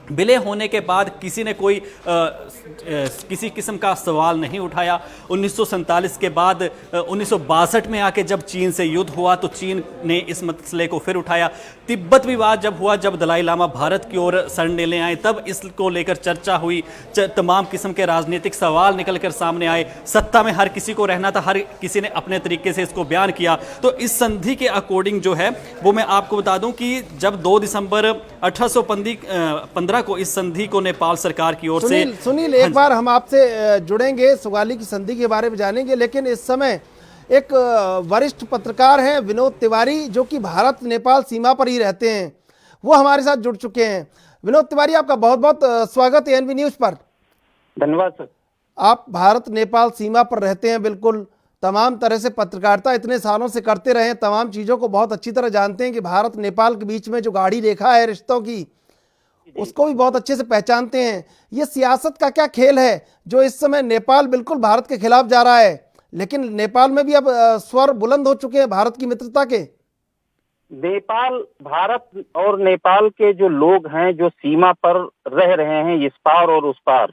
विलय होने के बाद किसी ने कोई किसी किस्म का सवाल नहीं उठाया। 1947 के बाद 1962 में आके जब चीन से युद्ध हुआ तो चीन ने इस मसले को फिर उठाया। तिब्बत विवाद जब हुआ, जब दलाई लामा भारत की ओर शरण लेने आए, तब इसको लेकर चर्चा हुई। तमाम किस्म के राजनीतिक सवाल निकल कर सामने आए। सत्ता में हर किसी को रहना था, हर किसी ने अपने तरीके से इसको बयान किया। तो इस संधि के अकॉर्डिंग जो है वो मैं आपको बता दूं कि जब 2 दिसंबर 1815 को इस संधि को नेपाल सरकार की ओर से सुनील एक बार हम आपसे जुड़ेंगे, सुगाली की संधि के बारे में जानेंगे, लेकिन इस समय एक वरिष्ठ पत्रकार हैं विनोद तिवारी, जो कि भारत नेपाल सीमा पर ही रहते हैं, वो हमारे साथ जुड़ चुके हैं। विनोद तिवारी, आपका बहुत बहुत स्वागत है एनवी न्यूज पर। धन्यवाद सर। आप भारत नेपाल सीमा पर रहते हैं, बिल्कुल तमाम तरह से पत्रकारिता इतने सालों से करते रहे हैं, तमाम चीज़ों को बहुत अच्छी तरह जानते हैं कि भारत नेपाल के बीच में जो गाढ़ी रेखा है रिश्तों की, उसको भी बहुत अच्छे से पहचानते हैं। ये सियासत का क्या खेल है जो इस समय नेपाल बिल्कुल भारत के खिलाफ जा रहा है, लेकिन नेपाल में भी अब स्वर बुलंद हो चुके हैं भारत की मित्रता के। नेपाल, भारत और नेपाल के जो लोग हैं जो सीमा पर रह रहे हैं, इस पार और उस पार,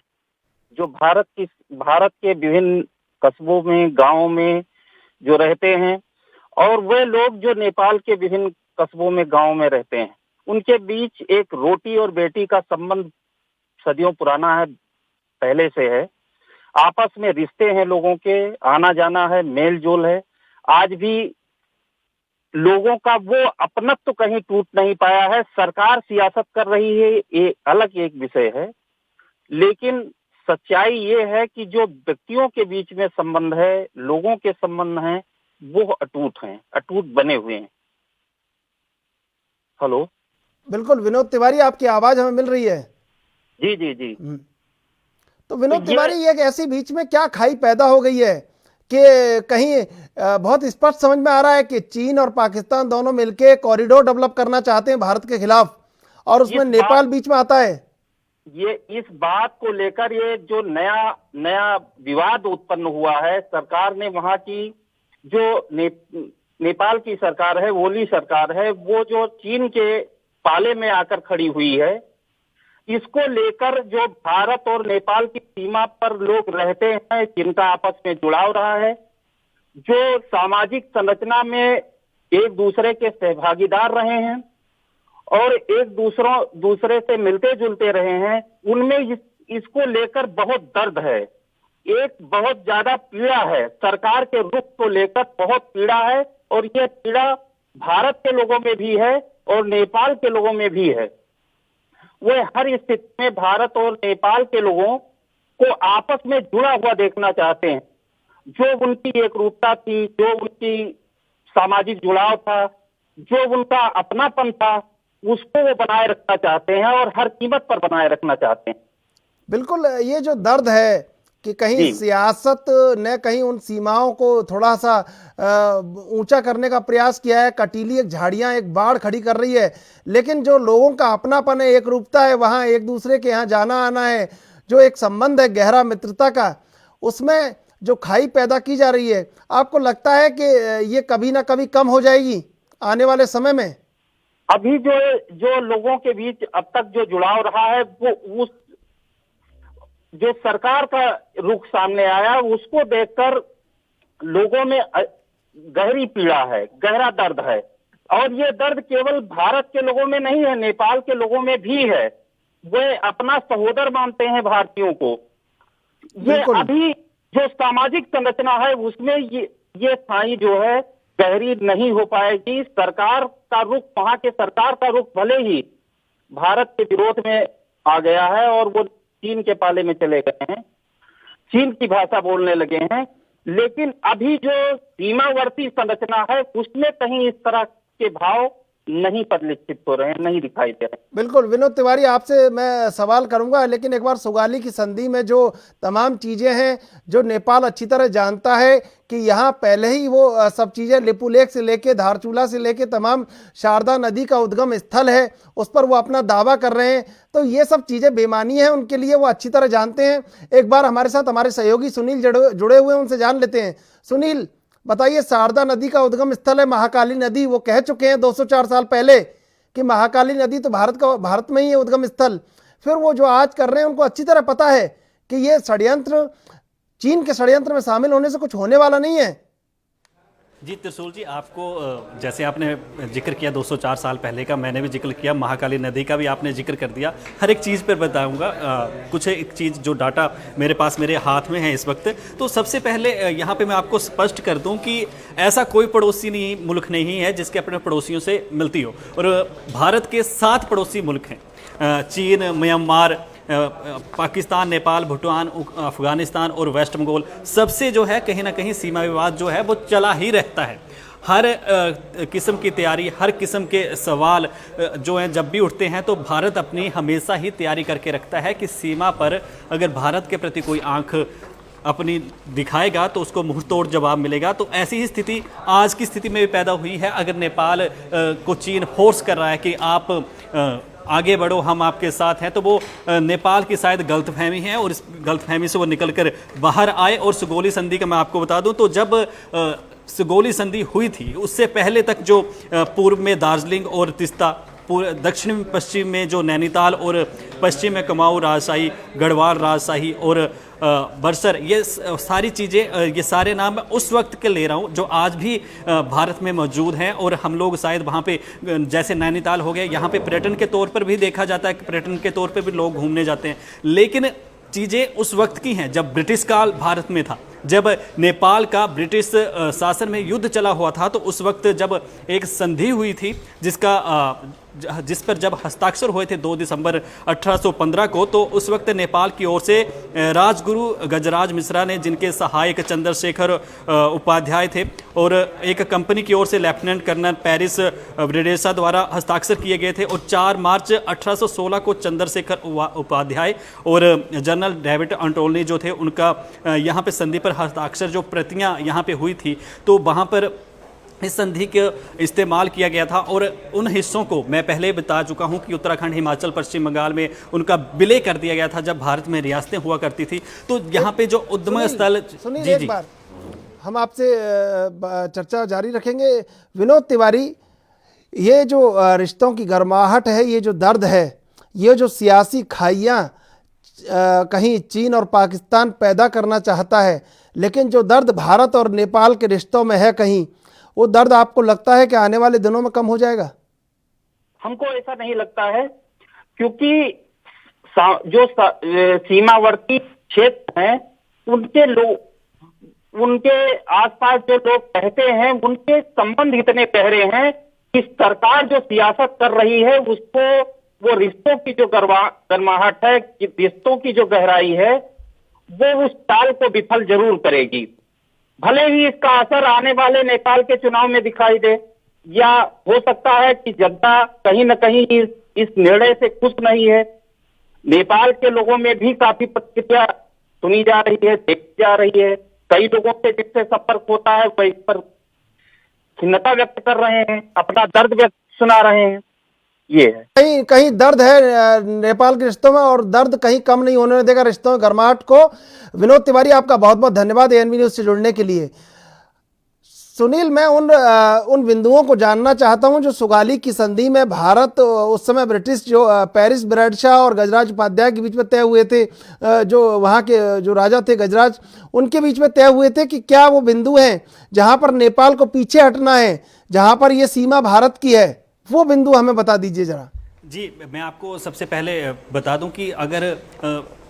जो भारत के विभिन्न कस्बों में, गांवों में जो रहते हैं, और वे लोग जो नेपाल के विभिन्न कस्बों में, गांवों में रहते हैं, उनके बीच एक रोटी और बेटी का संबंध सदियों पुराना है, पहले से है। आपस में रिश्ते हैं, लोगों के आना जाना है, मेल जोल है। आज भी लोगों का वो अपनत्व तो कहीं टूट नहीं पाया है। सरकार सियासत कर रही है, ये अलग एक विषय है, लेकिन सच्चाई ये है कि जो व्यक्तियों के बीच में संबंध है, लोगों के संबंध हैं, वो अटूट हैं, अटूट बने हुए हैं। हेलो, बिल्कुल विनोद तिवारी, आपकी आवाज हमें मिल रही है। जी जी जी। तो विनोद तिवारी, ये ऐसी बीच में क्या खाई पैदा हो गई है कि कहीं बहुत स्पष्ट समझ में आ रहा है कि चीन और पाकिस्तान दोनों मिलकर कॉरिडोर डेवलप करना चाहते हैं भारत के खिलाफ, और उसमें नेपाल बीच में आता है। ये इस बात को लेकर ये जो नया विवाद उत्पन्न हुआ है, सरकार ने वहां की जो नेपाल की सरकार है, ओली सरकार है, वो जो चीन के पाले में आकर खड़ी हुई है, इसको लेकर जो भारत और नेपाल की सीमा पर लोग रहते हैं, जिनका आपस में जुड़ाव रहा है, जो सामाजिक संरचना में एक दूसरे के सहभागीदार रहे हैं और एक दूसरे से मिलते जुलते रहे हैं, उनमें इसको लेकर बहुत दर्द है, एक बहुत ज्यादा पीड़ा है। सरकार के रुख को लेकर बहुत पीड़ा है, और यह पीड़ा भारत के लोगों में भी है और नेपाल के लोगों में भी है। वे हर स्थिति में भारत और नेपाल के लोगों को आपस में जुड़ा हुआ देखना चाहते हैं। जो उनकी एकरूपता थी, जो उनकी सामाजिक जुड़ाव था, जो उनका अपनापन था, उसको वो बनाए रखना चाहते हैं और हर कीमत पर बनाए रखना चाहते हैं। बिल्कुल, ये जो दर्द है कि कहीं सियासत ने कहीं उन सीमाओं को थोड़ा सा ऊंचा करने का प्रयास किया है, कटीली एक झाड़ियां, एक बाढ़ खड़ी कर रही है, लेकिन जो लोगों का अपनापन है, एक रूपता है, वहाँ एक दूसरे के यहाँ जाना आना है, जो एक संबंध है गहरा मित्रता का, उसमें जो खाई पैदा की जा रही है, आपको लगता है कि ये कभी ना कभी कम हो जाएगी आने वाले समय में? अभी जो लोगों के बीच अब तक जो जुड़ाव रहा है, वो उस जो सरकार का रुख सामने आया, उसको देखकर लोगों में गहरी पीड़ा है, गहरा दर्द है। और ये दर्द केवल भारत के लोगों में नहीं है, नेपाल के लोगों में भी है। वे अपना सहोदर मानते हैं भारतीयों को। ये अभी जो सामाजिक संरचना है, उसमें ये स्थायी जो है गहरी नहीं हो पाएगी। सरकार का रुख, वहां के सरकार का रुख भले ही भारत के विरोध में आ गया है और वो चीन के पाले में चले गए हैं, चीन की भाषा बोलने लगे हैं। लेकिन अभी जो सीमावर्ती संरचना है उसमें कहीं इस तरह के भाव नहीं परिलक्षित हो रहे हैं, नहीं दिखाई दे रहे। बिल्कुल विनोद तिवारी, आपसे मैं सवाल करूंगा, लेकिन एक बार सुगाली की संधि में जो तमाम चीज़ें हैं, जो नेपाल अच्छी तरह जानता है कि यहाँ पहले ही वो सब चीज़ें लिपुलेख से लेके धारचूला से लेके तमाम शारदा नदी का उद्गम स्थल है, उस पर वो अपना दावा कर रहे हैं, तो ये सब चीज़ें बेमानी है उनके लिए, वो अच्छी तरह जानते हैं। एक बार हमारे साथ हमारे सहयोगी सुनील जुड़े हुए हैं, उनसे जान लेते हैं। सुनील, बताइए, शारदा नदी का उद्गम स्थल है महाकाली नदी, वो कह चुके हैं 204 साल पहले कि महाकाली नदी तो भारत में ही है उद्गम स्थल। फिर वो जो आज कर रहे हैं उनको अच्छी तरह पता है कि ये षड्यंत्र चीन के षड्यंत्र में शामिल होने से कुछ होने वाला नहीं है। जी त्रिशूल जी, आपको जैसे आपने जिक्र किया 204 साल पहले का, मैंने भी जिक्र किया महाकाली नदी का भी आपने जिक्र कर दिया। हर एक चीज़ पर बताऊंगा, कुछ एक चीज़ जो डाटा मेरे पास मेरे हाथ में है इस वक्त। तो सबसे पहले यहाँ पे मैं आपको स्पष्ट कर दूं कि ऐसा कोई पड़ोसी मुल्क नहीं है जिसके अपने पड़ोसियों से मिलती हो, और भारत के 7 पड़ोसी मुल्क हैं, चीन, म्यांमार, पाकिस्तान, नेपाल, भूटान, अफगानिस्तान और वेस्ट बंगाल। सबसे जो है कहीं ना कहीं सीमा विवाद जो है वो चला ही रहता है। हर किस्म की तैयारी, हर किस्म के सवाल जो हैं जब भी उठते हैं तो भारत अपनी हमेशा ही तैयारी करके रखता है कि सीमा पर अगर भारत के प्रति कोई आंख अपनी दिखाएगा तो उसको मुंह तोड़ जवाब मिलेगा। तो ऐसी ही स्थिति आज की स्थिति में भी पैदा हुई है। अगर नेपाल को चीन फोर्स कर रहा है कि आप आगे बढ़ो, हम आपके साथ हैं, तो वो नेपाल की शायद गलतफहमी है और इस गलतफहमी से वो निकलकर बाहर आए। और सुगोली संधि का मैं आपको बता दूं, तो जब सुगोली संधि हुई थी उससे पहले तक जो पूर्व में दार्जिलिंग और तिस्ता, दक्षिण पश्चिम में जो नैनीताल और पश्चिम में कुमाऊं राजशाही, गढ़वाल राजशाही और बरसर, ये सारी चीज़ें, ये सारे नाम मैं उस वक्त के ले रहा हूँ जो आज भी भारत में मौजूद हैं। और हम लोग शायद वहाँ पे, जैसे नैनीताल हो गया, यहाँ पे पर्यटन के तौर पर भी देखा जाता है कि पर्यटन के तौर पर भी लोग घूमने जाते हैं। लेकिन चीज़ें उस वक्त की हैं जब ब्रिटिश काल भारत में था, जब नेपाल का ब्रिटिश शासन में युद्ध चला हुआ था। तो उस वक्त जब एक संधि हुई थी जिस पर जब हस्ताक्षर हुए थे 2 दिसंबर 1815 को, तो उस वक्त नेपाल की ओर से राजगुरु गजराज मिश्रा ने, जिनके सहायक चंद्रशेखर उपाध्याय थे, और एक कंपनी की ओर से लेफ्टिनेंट कर्नल पेरिस ब्रिडेसा द्वारा हस्ताक्षर किए गए थे। और 4 मार्च 1816 को चंद्रशेखर उपाध्याय और जनरल डेविड अंटोनी जो थे, उनका यहाँ पे संधि पर हस्ताक्षर जो प्रतियां यहाँ पे हुई थी, तो वहाँ पर इस संधि का इस्तेमाल किया गया था। और उन हिस्सों को मैं पहले बता चुका हूं कि उत्तराखंड, हिमाचल, पश्चिम बंगाल में उनका विलय कर दिया गया था जब भारत में रियासतें हुआ करती थी। तो यहाँ पे जो उद्गम स्थल, जी एक बार हम आपसे चर्चा जारी रखेंगे। विनोद तिवारी, ये जो रिश्तों की गर्माहट है, ये जो दर्द है, ये जो सियासी खाइयाँ कहीं चीन और पाकिस्तान पैदा करना चाहता है, लेकिन जो दर्द भारत और नेपाल के रिश्तों में है, कहीं वो दर्द आपको लगता है कि आने वाले दिनों में कम हो जाएगा? हमको ऐसा नहीं लगता है, क्योंकि जो सीमावर्ती क्षेत्र हैं उनके लोग, उनके आसपास जो लोग रहते हैं, उनके संबंध इतने गहरे हैं कि सरकार जो सियासत कर रही है उसको, वो रिश्तों की जो गर्माहट है, रिश्तों की जो गहराई है, वो उस चाल को विफल जरूर करेगी। भले ही इसका असर आने वाले नेपाल के चुनाव में दिखाई दे, या हो सकता है कि जनता कहीं न कहीं इस निर्णय से खुश नहीं है। नेपाल के लोगों में भी काफी प्रतिक्रिया सुनी जा रही है, देखी जा रही है। कई लोगों से जिससे संपर्क होता है वह इस पर खिन्नता व्यक्त कर रहे हैं, अपना दर्द व्यक्त सुना रहे हैं। ये है, कहीं कहीं दर्द है नेपाल के रिश्तों में, और दर्द कहीं कम नहीं होने देगा रिश्तों में गर्माहट को। विनोद तिवारी, आपका बहुत बहुत धन्यवाद एएनबी न्यूज़ से जुड़ने के लिए। सुनील, मैं उन बिंदुओं को जानना चाहता हूं जो सुगाली की संधि में भारत, उस समय ब्रिटिश जो पेरिस ब्रैडशाह और गजराज उपाध्याय के बीच में तय हुए थे, जो वहाँ के जो राजा थे गजराज, उनके बीच में तय हुए थे कि क्या वो बिंदु हैं जहाँ पर नेपाल को पीछे हटना है, जहाँ पर ये सीमा भारत की है, वो बिंदु हमें बता दीजिए जरा। जी, मैं आपको सबसे पहले बता दूं कि अगर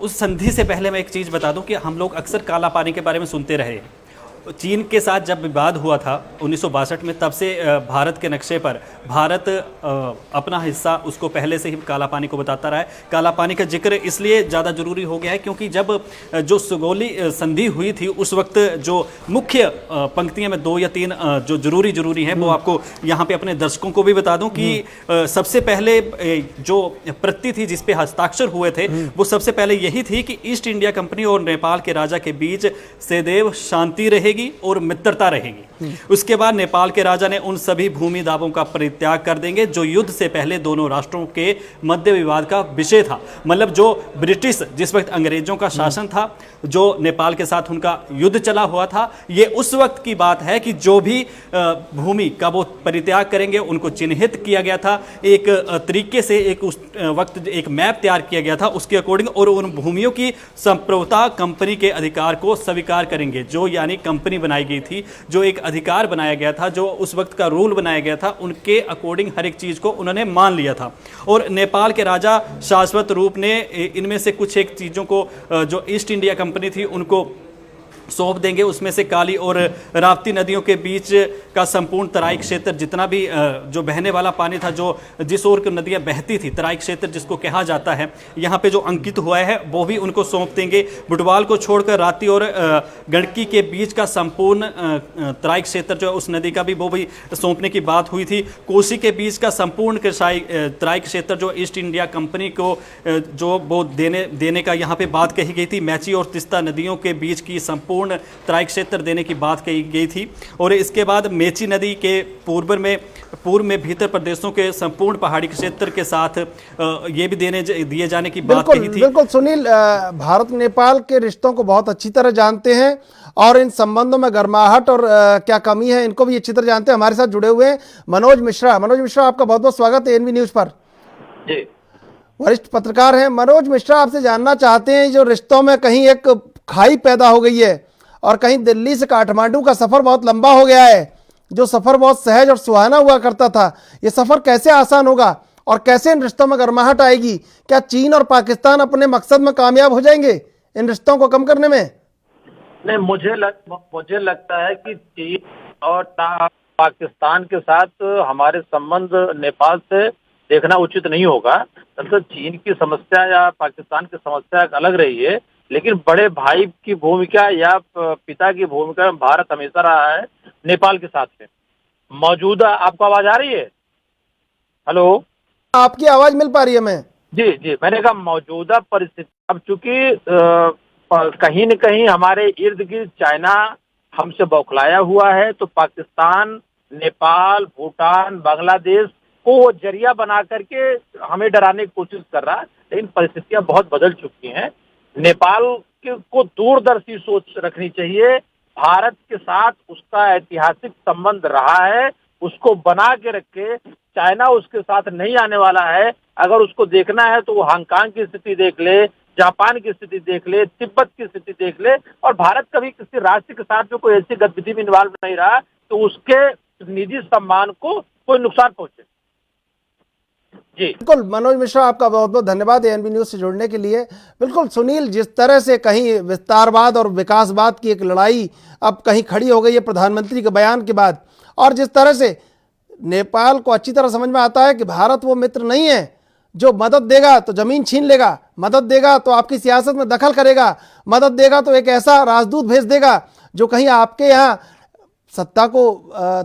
उस संधि से पहले मैं एक चीज़ बता दूं कि हम लोग अक्सर काला पानी के बारे में सुनते रहे, चीन के साथ जब विवाद हुआ था 1962 में, तब से भारत के नक्शे पर भारत अपना हिस्सा उसको पहले से ही काला पानी को बताता रहा है। काला पानी का जिक्र इसलिए ज़्यादा जरूरी हो गया है क्योंकि जब जो सुगौली संधि हुई थी उस वक्त जो मुख्य पंक्तियां में 2 या 3 जो जरूरी हैं वो आपको यहाँ पे अपने दर्शकों को भी बता दूं कि सबसे पहले जो प्रति थी जिस पे हस्ताक्षर हुए थे वो सबसे पहले यही थी कि ईस्ट इंडिया कंपनी और नेपाल के राजा के बीच सदैव शांति रहेगी और मित्रता रहेगी। उसके बाद नेपाल के राजा ने उन सभी भूमि दावों का परित्याग कर देंगे जो युद्ध से पहले दोनों राष्ट्रों के मध्य विवाद का विषय था। मतलब जो ब्रिटिश जिस वक्त अंग्रेजों का शासन था, जो नेपाल के साथ उनका युद्ध चला हुआ था, ये उस वक्त की बात है कि जो भी भूमि का वो परित्याग करेंगे उनको चिन्हित किया गया था एक तरीके से, एक उस वक्त एक मैप तैयार किया गया था उसके अकॉर्डिंग, और उन भूमियों की संप्रभुता कंपनी के अधिकार को स्वीकार करेंगे। जो यानी कंपनी बनाई गई थी, जो एक अधिकार बनाया गया था, जो उस वक्त का रूल बनाया गया था, उनके अकॉर्डिंग हर एक चीज को उन्होंने मान लिया था। और नेपाल के राजा शाश्वत रूप ने इनमें से कुछ एक चीजों को जो ईस्ट इंडिया कंपनी थी उनको सौंप देंगे। उसमें से काली और राप्ती नदियों के बीच का संपूर्ण तराई क्षेत्र, जितना भी जो बहने वाला पानी था, जो जिस ओर नदियां बहती थी, तराई क्षेत्र जिसको कहा जाता है, यहाँ पे जो अंकित हुआ है वो भी उनको सौंप देंगे। बुटवाल को छोड़कर राप्ती और गंडकी के बीच का संपूर्ण तराई क्षेत्र जो है उस नदी का भी वो भी सौंपने की बात हुई थी। कोसी के बीच का संपूर्ण तराई क्षेत्र जो ईस्ट इंडिया कंपनी को जो वो देने का यहाँ पे बात कही गई थी। मैची और तिस्ता नदियों के बीच की संपूर्ण तराई क्षेत्र देने की बात कही गई थी। और इसके बाद मेची नदी के पूर्व में भीतर प्रदेशों के संपूर्ण पहाड़ी क्षेत्र के साथ ये भी दिए जाने की बात कही थी। बिल्कुल सुनील, भारत नेपाल के रिश्तों को बहुत अच्छी तरह जानते हैं और इन संबंधों में गर्माहट और क्या कमी है इनको भी अच्छी तरह जानते हैं। हमारे साथ जुड़े हुए हैं मनोज मिश्रा। मनोज मिश्रा, आपका बहुत बहुत स्वागत है एएनबी न्यूज पर। जी, वरिष्ठ पत्रकार हैं। मनोज मिश्रा, आपसे जानना चाहते हैं, जो रिश्तों में कहीं एक खाई पैदा हो गई है और कहीं दिल्ली से काठमांडू का सफर बहुत लंबा हो गया है, जो सफर बहुत सहज और सुहाना हुआ करता था, ये सफर कैसे आसान होगा और कैसे इन रिश्तों में गर्माहट आएगी? क्या चीन और पाकिस्तान अपने मकसद में कामयाब हो जाएंगे इन रिश्तों को कम करने में? नहीं, मुझे लगता है कि चीन और पाकिस्तान के साथ हमारे संबंध नेपाल से देखना उचित नहीं होगा। दरअसल चीन की समस्या या पाकिस्तान की समस्या अलग रही है, लेकिन बड़े भाई की भूमिका या पिता की भूमिका में भारत हमेशा रहा है नेपाल के साथ में। मौजूदा, आपको आवाज आ रही है? हेलो, आपकी आवाज मिल पा रही है? मैं जी, मैंने कहा मौजूदा परिस्थिति, अब चूंकि कहीं न कहीं हमारे इर्द गिर्द चाइना हमसे बौखलाया हुआ है, तो पाकिस्तान, नेपाल, भूटान, बांग्लादेश को वो जरिया बना करके हमें डराने की कोशिश कर रहा है। लेकिन परिस्थितियां बहुत बदल चुकी हैं। नेपाल को दूरदर्शी सोच रखनी चाहिए। भारत के साथ उसका ऐतिहासिक संबंध रहा है, उसको बना के रखे। चाइना उसके साथ नहीं आने वाला है। अगर उसको देखना है तो वो हांगकांग की स्थिति देख ले, जापान की स्थिति देख ले, तिब्बत की स्थिति देख ले। और भारत कभी किसी राष्ट्र के साथ में कोई ऐसी गतिविधि में इन्वॉल्व नहीं रहा तो उसके निजी सम्मान को कोई नुकसान पहुंचे। जी बिल्कुल मनोज मिश्रा, आपका बहुत बहुत धन्यवाद एएनबी न्यूज से जुड़ने के लिए। बिल्कुल सुनील, जिस तरह से कहीं विस्तारवाद और विकासवाद की एक लड़ाई अब कहीं खड़ी हो गई है प्रधानमंत्री के बयान के बाद, और जिस तरह से नेपाल को अच्छी तरह समझ में आता है कि भारत वो मित्र नहीं है जो मदद देगा तो जमीन छीन लेगा, मदद देगा तो आपकी सियासत में दखल करेगा, मदद देगा तो एक ऐसा राजदूत भेज देगा जो कहीं आपके यहाँ सत्ता को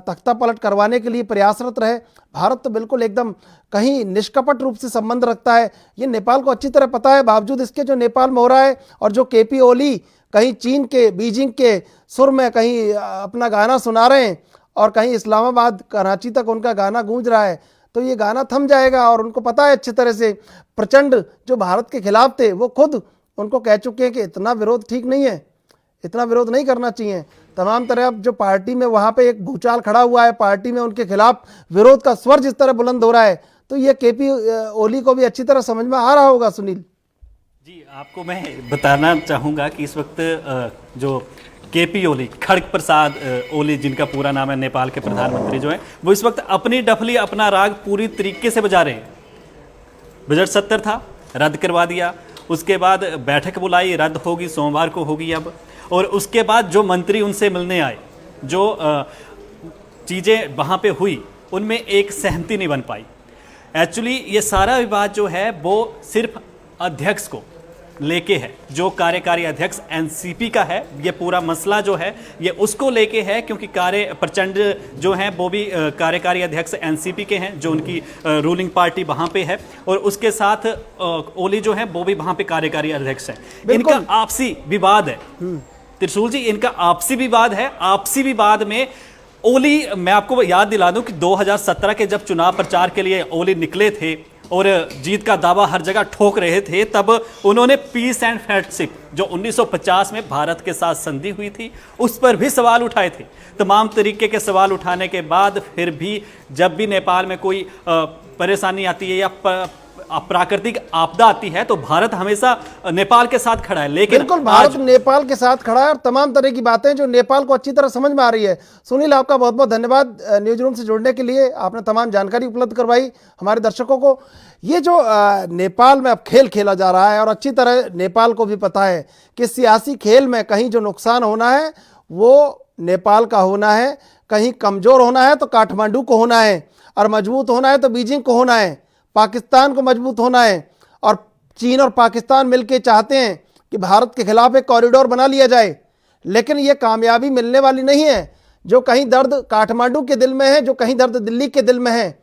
तख्ता पलट करवाने के लिए प्रयासरत रहे। भारत तो बिल्कुल एकदम कहीं निष्कपट रूप से संबंध रखता है, ये नेपाल को अच्छी तरह पता है। बावजूद इसके जो नेपाल में हो रहा है और जो केपी ओली कहीं चीन के बीजिंग के सुर में कहीं अपना गाना सुना रहे हैं और कहीं इस्लामाबाद कराची तक उनका गाना गूंज रहा है, तो ये गाना थम जाएगा। और उनको पता है अच्छी तरह से, प्रचंड जो भारत के खिलाफ थे वो खुद उनको कह चुके हैं कि इतना विरोध ठीक नहीं है, इतना विरोध नहीं करना चाहिए। तमाम तरह अब जो पार्टी में वहाँ पे एक भूचाल खड़ा हुआ है, पार्टी में उनके खिलाफ विरोध का स्वर जिस तरह बुलंद हो रहा है, तो ये केपी ओली को भी अच्छी तरह समझ में आ रहा होगा। सुनील जी, आपको मैं बताना चाहूँगा कि इस वक्त जो केपी ओली, खड़ग प्रसाद ओली जिनका पूरा नाम है, नेपाल के प्रधानमंत्री जो है, वो इस वक्त अपनी डफली, अपना राग पूरी तरीके से बजा रहे हैं। बजट 70 था, रद्द करवा दिया। उसके बाद बैठक बुलाई, रद्द होगी, सोमवार को होगी अब। और उसके बाद जो मंत्री उनसे मिलने आए, जो चीज़ें वहाँ पे हुई, उनमें एक सहमति नहीं बन पाई। एक्चुअली ये सारा विवाद जो है वो सिर्फ अध्यक्ष को लेके है, जो कार्यकारी अध्यक्ष एनसीपी का है। ये पूरा मसला जो है ये उसको लेके है, क्योंकि प्रचंड जो हैं वो भी कार्यकारी अध्यक्ष एनसीपी के हैं, जो उनकी रूलिंग पार्टी वहाँ पे है, और उसके साथ ओली जो है वो भी वहाँ पे कार्यकारी अध्यक्ष है। इनका आपसी विवाद है त्रिशूल जी, इनका आपसी विवाद है। आपसी विवाद में ओली, मैं आपको याद दिला दूं कि 2017 के जब चुनाव प्रचार के लिए ओली निकले थे और जीत का दावा हर जगह ठोक रहे थे, तब उन्होंने पीस एंड फ्रेंडशिप जो 1950 में भारत के साथ संधि हुई थी उस पर भी सवाल उठाए थे। तमाम तरीके के सवाल उठाने के बाद फिर भी जब भी नेपाल में कोई परेशानी आती है या प्राकृतिक आपदा आती है तो भारत हमेशा नेपाल के साथ खड़ा है। लेकिन बिल्कुल, भारत नेपाल के साथ खड़ा है और तमाम तरह की बातें जो नेपाल को अच्छी तरह समझ में आ रही है। सुनील, आपका बहुत बहुत धन्यवाद न्यूज रूम से जुड़ने के लिए। आपने तमाम जानकारी उपलब्ध करवाई हमारे दर्शकों को। ये जो नेपाल में अब खेल खेला जा रहा है, और अच्छी तरह नेपाल को भी पता है कि सियासी खेल में कहीं जो नुकसान होना है वो नेपाल का होना है, कहीं कमजोर होना है तो काठमांडू को होना है, और मजबूत होना है तो बीजिंग को होना है, पाकिस्तान को मजबूत होना है। और चीन और पाकिस्तान मिलकर चाहते हैं कि भारत के खिलाफ एक कॉरिडोर बना लिया जाए, लेकिन ये कामयाबी मिलने वाली नहीं है। जो कहीं दर्द काठमांडू के दिल में है, जो कहीं दर्द दिल्ली के दिल में है,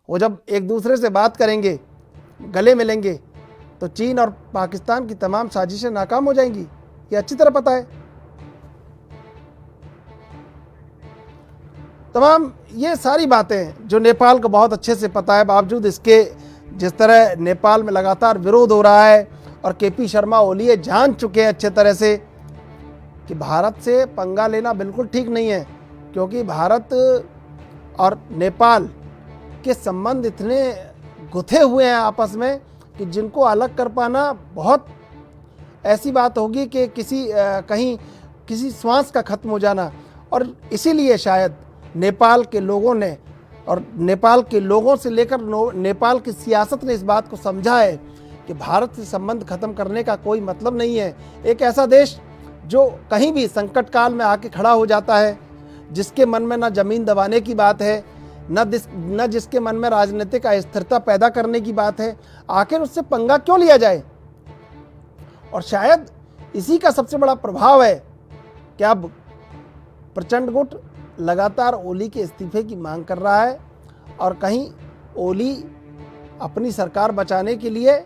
वो जब एक दूसरे से बात करेंगे, गले मिलेंगे, तो चीन और पाकिस्तान की तमाम साजिशें नाकाम हो जाएंगी। ये अच्छी तरह पता है। तमाम ये सारी बातें जो नेपाल को बहुत अच्छे से पता है, बावजूद इसके जिस तरह नेपाल में लगातार विरोध हो रहा है, और केपी शर्मा ओली ये जान चुके हैं अच्छे तरह से कि भारत से पंगा लेना बिल्कुल ठीक नहीं है, क्योंकि भारत और नेपाल के संबंध इतने गुथे हुए हैं आपस में कि जिनको अलग कर पाना बहुत ऐसी बात होगी कि कहीं किसी श्वास का खत्म हो जाना। और इसीलिए शायद नेपाल के लोगों ने, और नेपाल के लोगों से लेकर नेपाल की सियासत ने इस बात को समझा है कि भारत से संबंध खत्म करने का कोई मतलब नहीं है। एक ऐसा देश जो कहीं भी संकट काल में आके खड़ा हो जाता है, जिसके मन में न जमीन दबाने की बात है, न जिसके मन में राजनीतिक अस्थिरता पैदा करने की बात है, आखिर उससे पंगा क्यों लिया जाए। और शायद इसी का सबसे बड़ा प्रभाव है कि अब प्रचंड गुट लगातार ओली के इस्तीफे की मांग कर रहा है, और कहीं ओली अपनी सरकार बचाने के लिए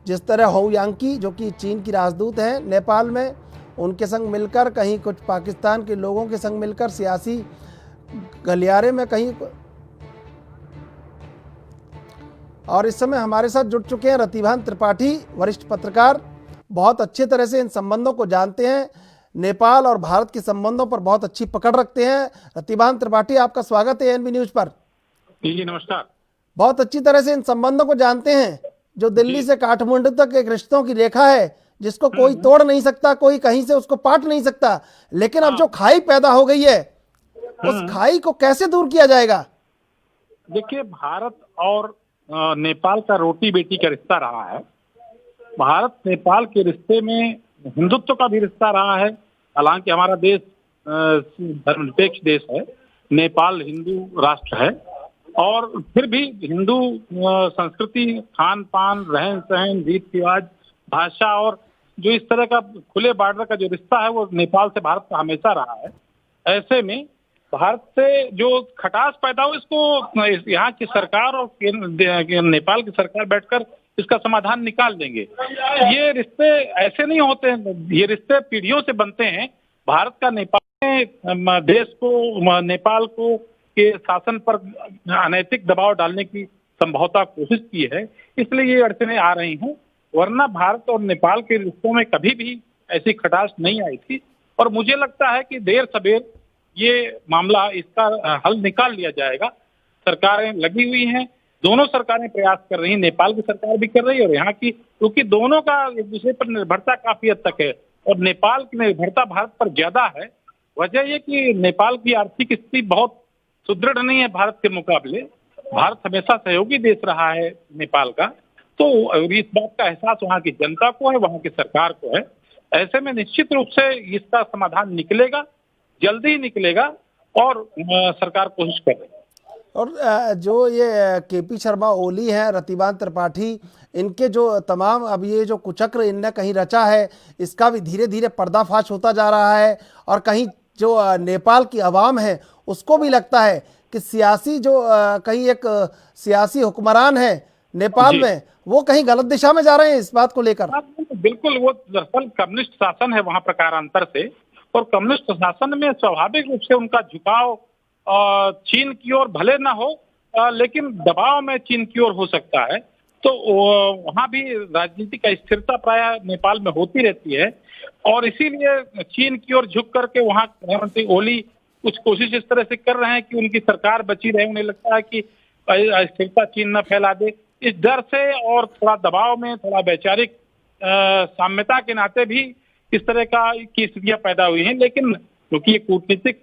जिस तरह हो यांकी, जो कि चीन की राजदूत हैं नेपाल में, उनके संग मिलकर, कहीं कुछ पाकिस्तान के लोगों के संग मिलकर सियासी गलियारे में कहीं। और इस समय हमारे साथ जुड़ चुके हैं रतिभान त्रिपाठी, वरिष्ठ पत्रकार, बहुत अच्छे तरह से इन संबंधों को जानते हैं, नेपाल और भारत के संबंधों पर बहुत अच्छी पकड़ रखते हैं। रतिभान त्रिपाठी, आपका स्वागत है एएनबी न्यूज पर। जी नमस्कार। बहुत अच्छी तरह से इन संबंधों को जानते हैं, जो दिल्ली से काठमांडू तक एक रिश्तों की रेखा है, जिसको कोई तोड़ नहीं सकता, कोई कहीं से उसको पाट नहीं सकता। लेकिन अब जो खाई पैदा हो गई है, उस खाई को कैसे दूर किया जाएगा? देखिए, भारत और नेपाल का रोटी बेटी का रिश्ता रहा है। भारत नेपाल के रिश्ते में हिंदुत्व का भी रिश्ता रहा है। हालांकि हमारा देश धर्मनिरपेक्ष देश है, नेपाल हिंदू राष्ट्र है, और फिर भी हिंदू संस्कृति, खान पान, रहन सहन, रीति रिवाज, भाषा और जो इस तरह का खुले बॉर्डर का जो रिश्ता है वो नेपाल से भारत का हमेशा रहा है। ऐसे में भारत से जो खटास पैदा हो, इसको यहाँ की सरकार और नेपाल की सरकार बैठकर इसका समाधान निकाल देंगे। ये रिश्ते ऐसे नहीं होते हैं, ये रिश्ते पीढ़ियों से बनते हैं। भारत का नेपाल ने देश को, नेपाल को के शासन पर अनैतिक दबाव डालने की संभवतः कोशिश की है, इसलिए ये अड़चने आ रही हैं। वरना भारत और नेपाल के रिश्तों में कभी भी ऐसी खटास नहीं आई थी, और मुझे लगता है कि देर सवेर ये मामला, इसका हल निकाल लिया जाएगा। सरकारें लगी हुई हैं, दोनों सरकारें प्रयास कर रही हैं, नेपाल की सरकार भी कर रही है और यहाँ की, क्योंकि दोनों का एक दूसरे पर निर्भरता काफी हद तक है, और नेपाल की निर्भरता भारत पर ज्यादा है। वजह ये कि नेपाल की आर्थिक स्थिति बहुत सुदृढ़ नहीं है भारत के मुकाबले। भारत हमेशा सहयोगी देश रहा है नेपाल का, तो इस बात का एहसास वहाँ की जनता को है, वहाँ की सरकार को है। ऐसे में निश्चित रूप से इसका समाधान निकलेगा, जल्दी ही निकलेगा और सरकार कोशिश कर रही है। और जो ये केपी शर्मा ओली हैं, रतिबान त्रिपाठी, इनके जो तमाम अब ये जो कुचक्र इनने कहीं रचा है, इसका भी धीरे धीरे पर्दाफाश होता जा रहा है। और कहीं जो नेपाल की आवाम है उसको भी लगता है कि सियासी जो कहीं एक सियासी हुक्मरान है नेपाल में, वो कहीं गलत दिशा में जा रहे हैं। इस बात को लेकर बिल्कुल, वो दरअसल कम्युनिस्ट शासन है वहाँ प्रकारांतर से, और कम्युनिस्ट शासन में स्वाभाविक रूप से उनका झुकाव चीन की ओर भले ना हो, लेकिन दबाव में चीन की ओर हो सकता है। तो वहाँ भी राजनीतिक अस्थिरता प्राय नेपाल में होती रहती है, और इसीलिए चीन की ओर झुक करके वहाँ प्रधानमंत्री ओली कुछ कोशिश इस तरह से कर रहे हैं कि उनकी सरकार बची रहे। उन्हें लगता है कि अस्थिरता चीन न फैला दे, इस डर से और थोड़ा दबाव में, थोड़ा वैचारिक साम्यता के नाते भी इस तरह की स्थितियां पैदा हुई हैं। लेकिन क्योंकि ये कूटनीतिक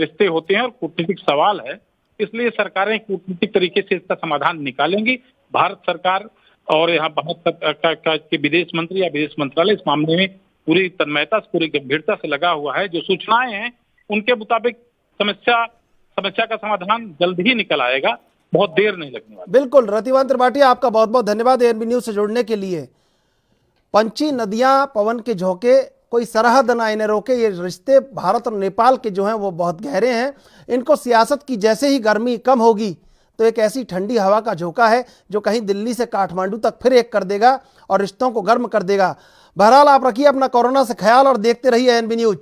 रिश्ते होते हैं और कूटनीतिक सवाल है, इसलिए सरकारें कूटनीतिक तरीके से इसका समाधान निकालेंगी। भारत सरकार और यहाँ भारत के विदेश मंत्री या विदेश मंत्रालय इस मामले में पूरी तन्मयता से, पूरी गंभीरता से लगा हुआ है। जो सूचनाएं हैं उनके मुताबिक समस्या का समाधान जल्द ही निकल आएगा, बहुत देर नहीं लगने वाली। बिल्कुल, रतिबान त्रिपाठी, आपका बहुत बहुत धन्यवाद एएनबी न्यूज से जुड़ने के लिए। पंची नदियां, पवन के झोंके, कोई सरहद ना इन्हें रोके। ये रिश्ते भारत और नेपाल के जो हैं वो बहुत गहरे हैं। इनको सियासत की जैसे ही गर्मी कम होगी तो एक ऐसी ठंडी हवा का झोंका है जो कहीं दिल्ली से काठमांडू तक फिर एक कर देगा और रिश्तों को गर्म कर देगा। बहरहाल आप रखिए अपना कोरोना से ख्याल और देखते रहिए एएनबी न्यूज।